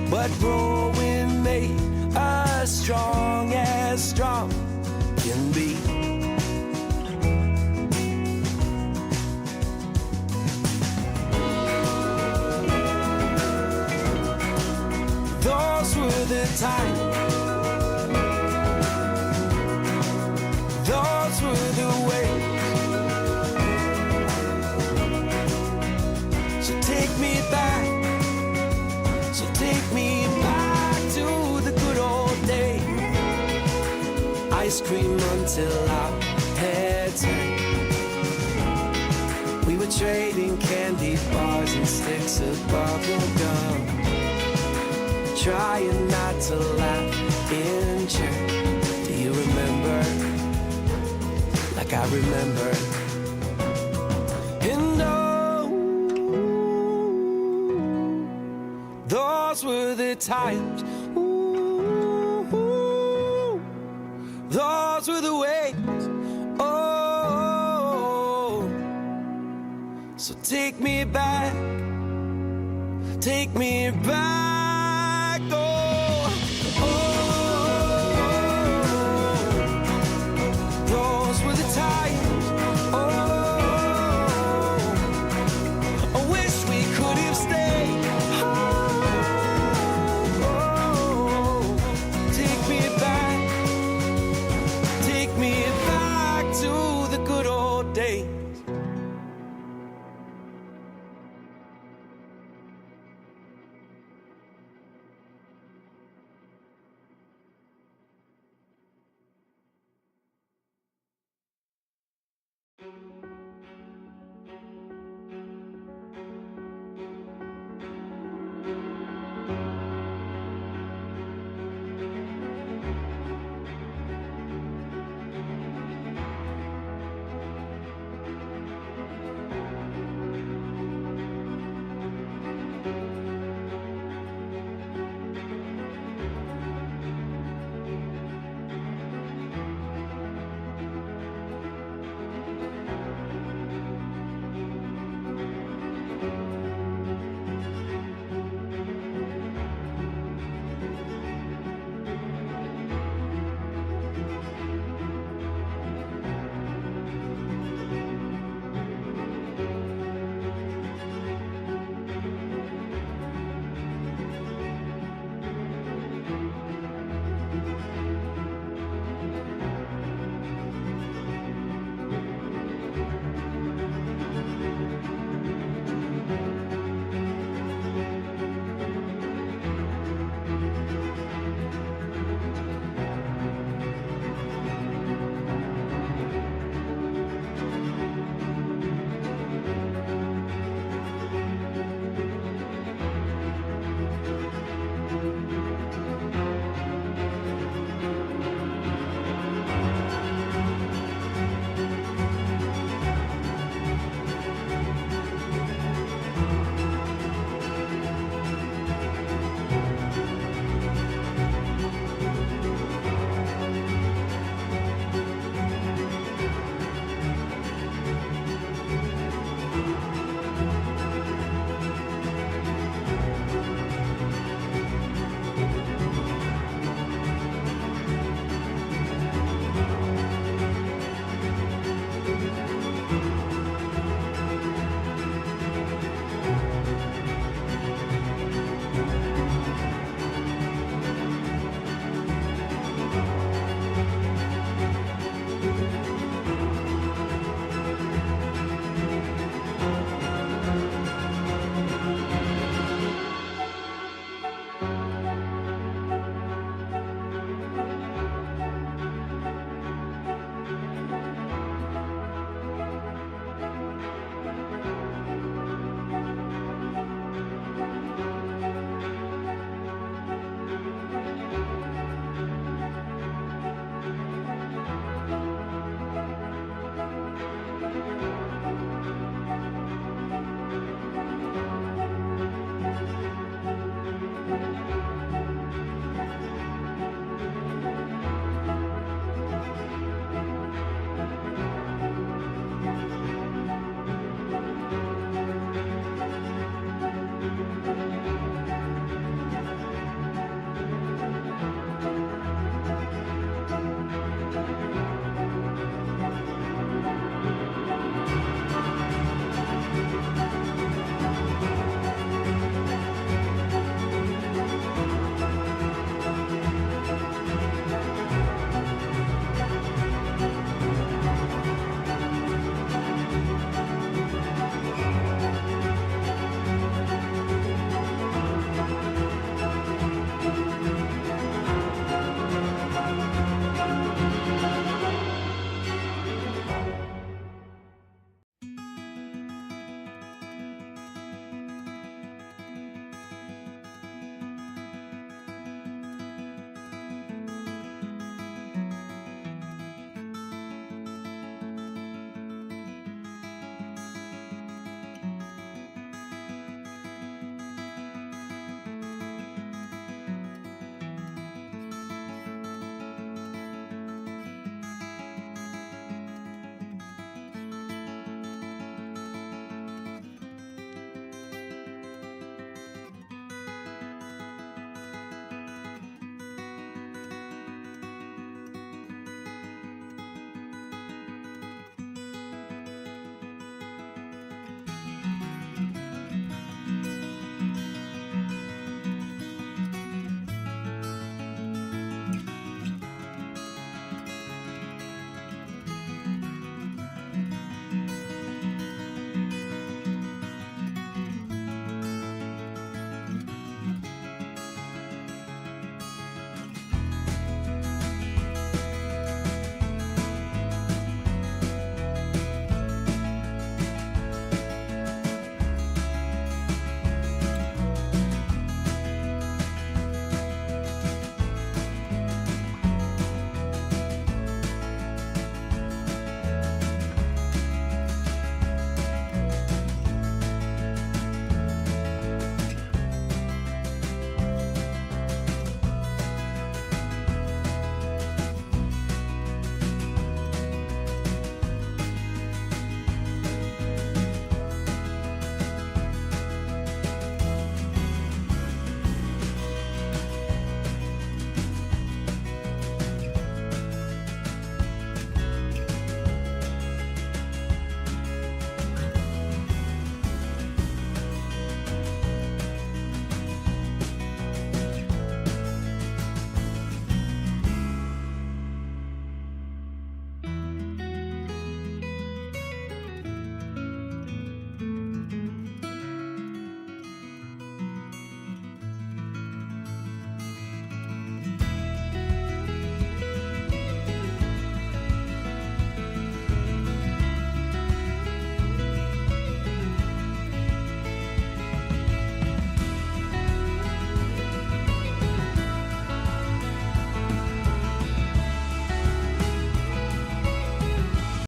But growing made us strong as strong can be. times. Those were the ways. So take me back. So take me back to the good old days. Ice cream until our heads hurt. We were trading candy bars and sticks of bubble gum, trying not to laugh in church. Do you remember? Like I remember. And oh, those were the times. Ooh, those were the ways. Oh, so take me back. Take me back.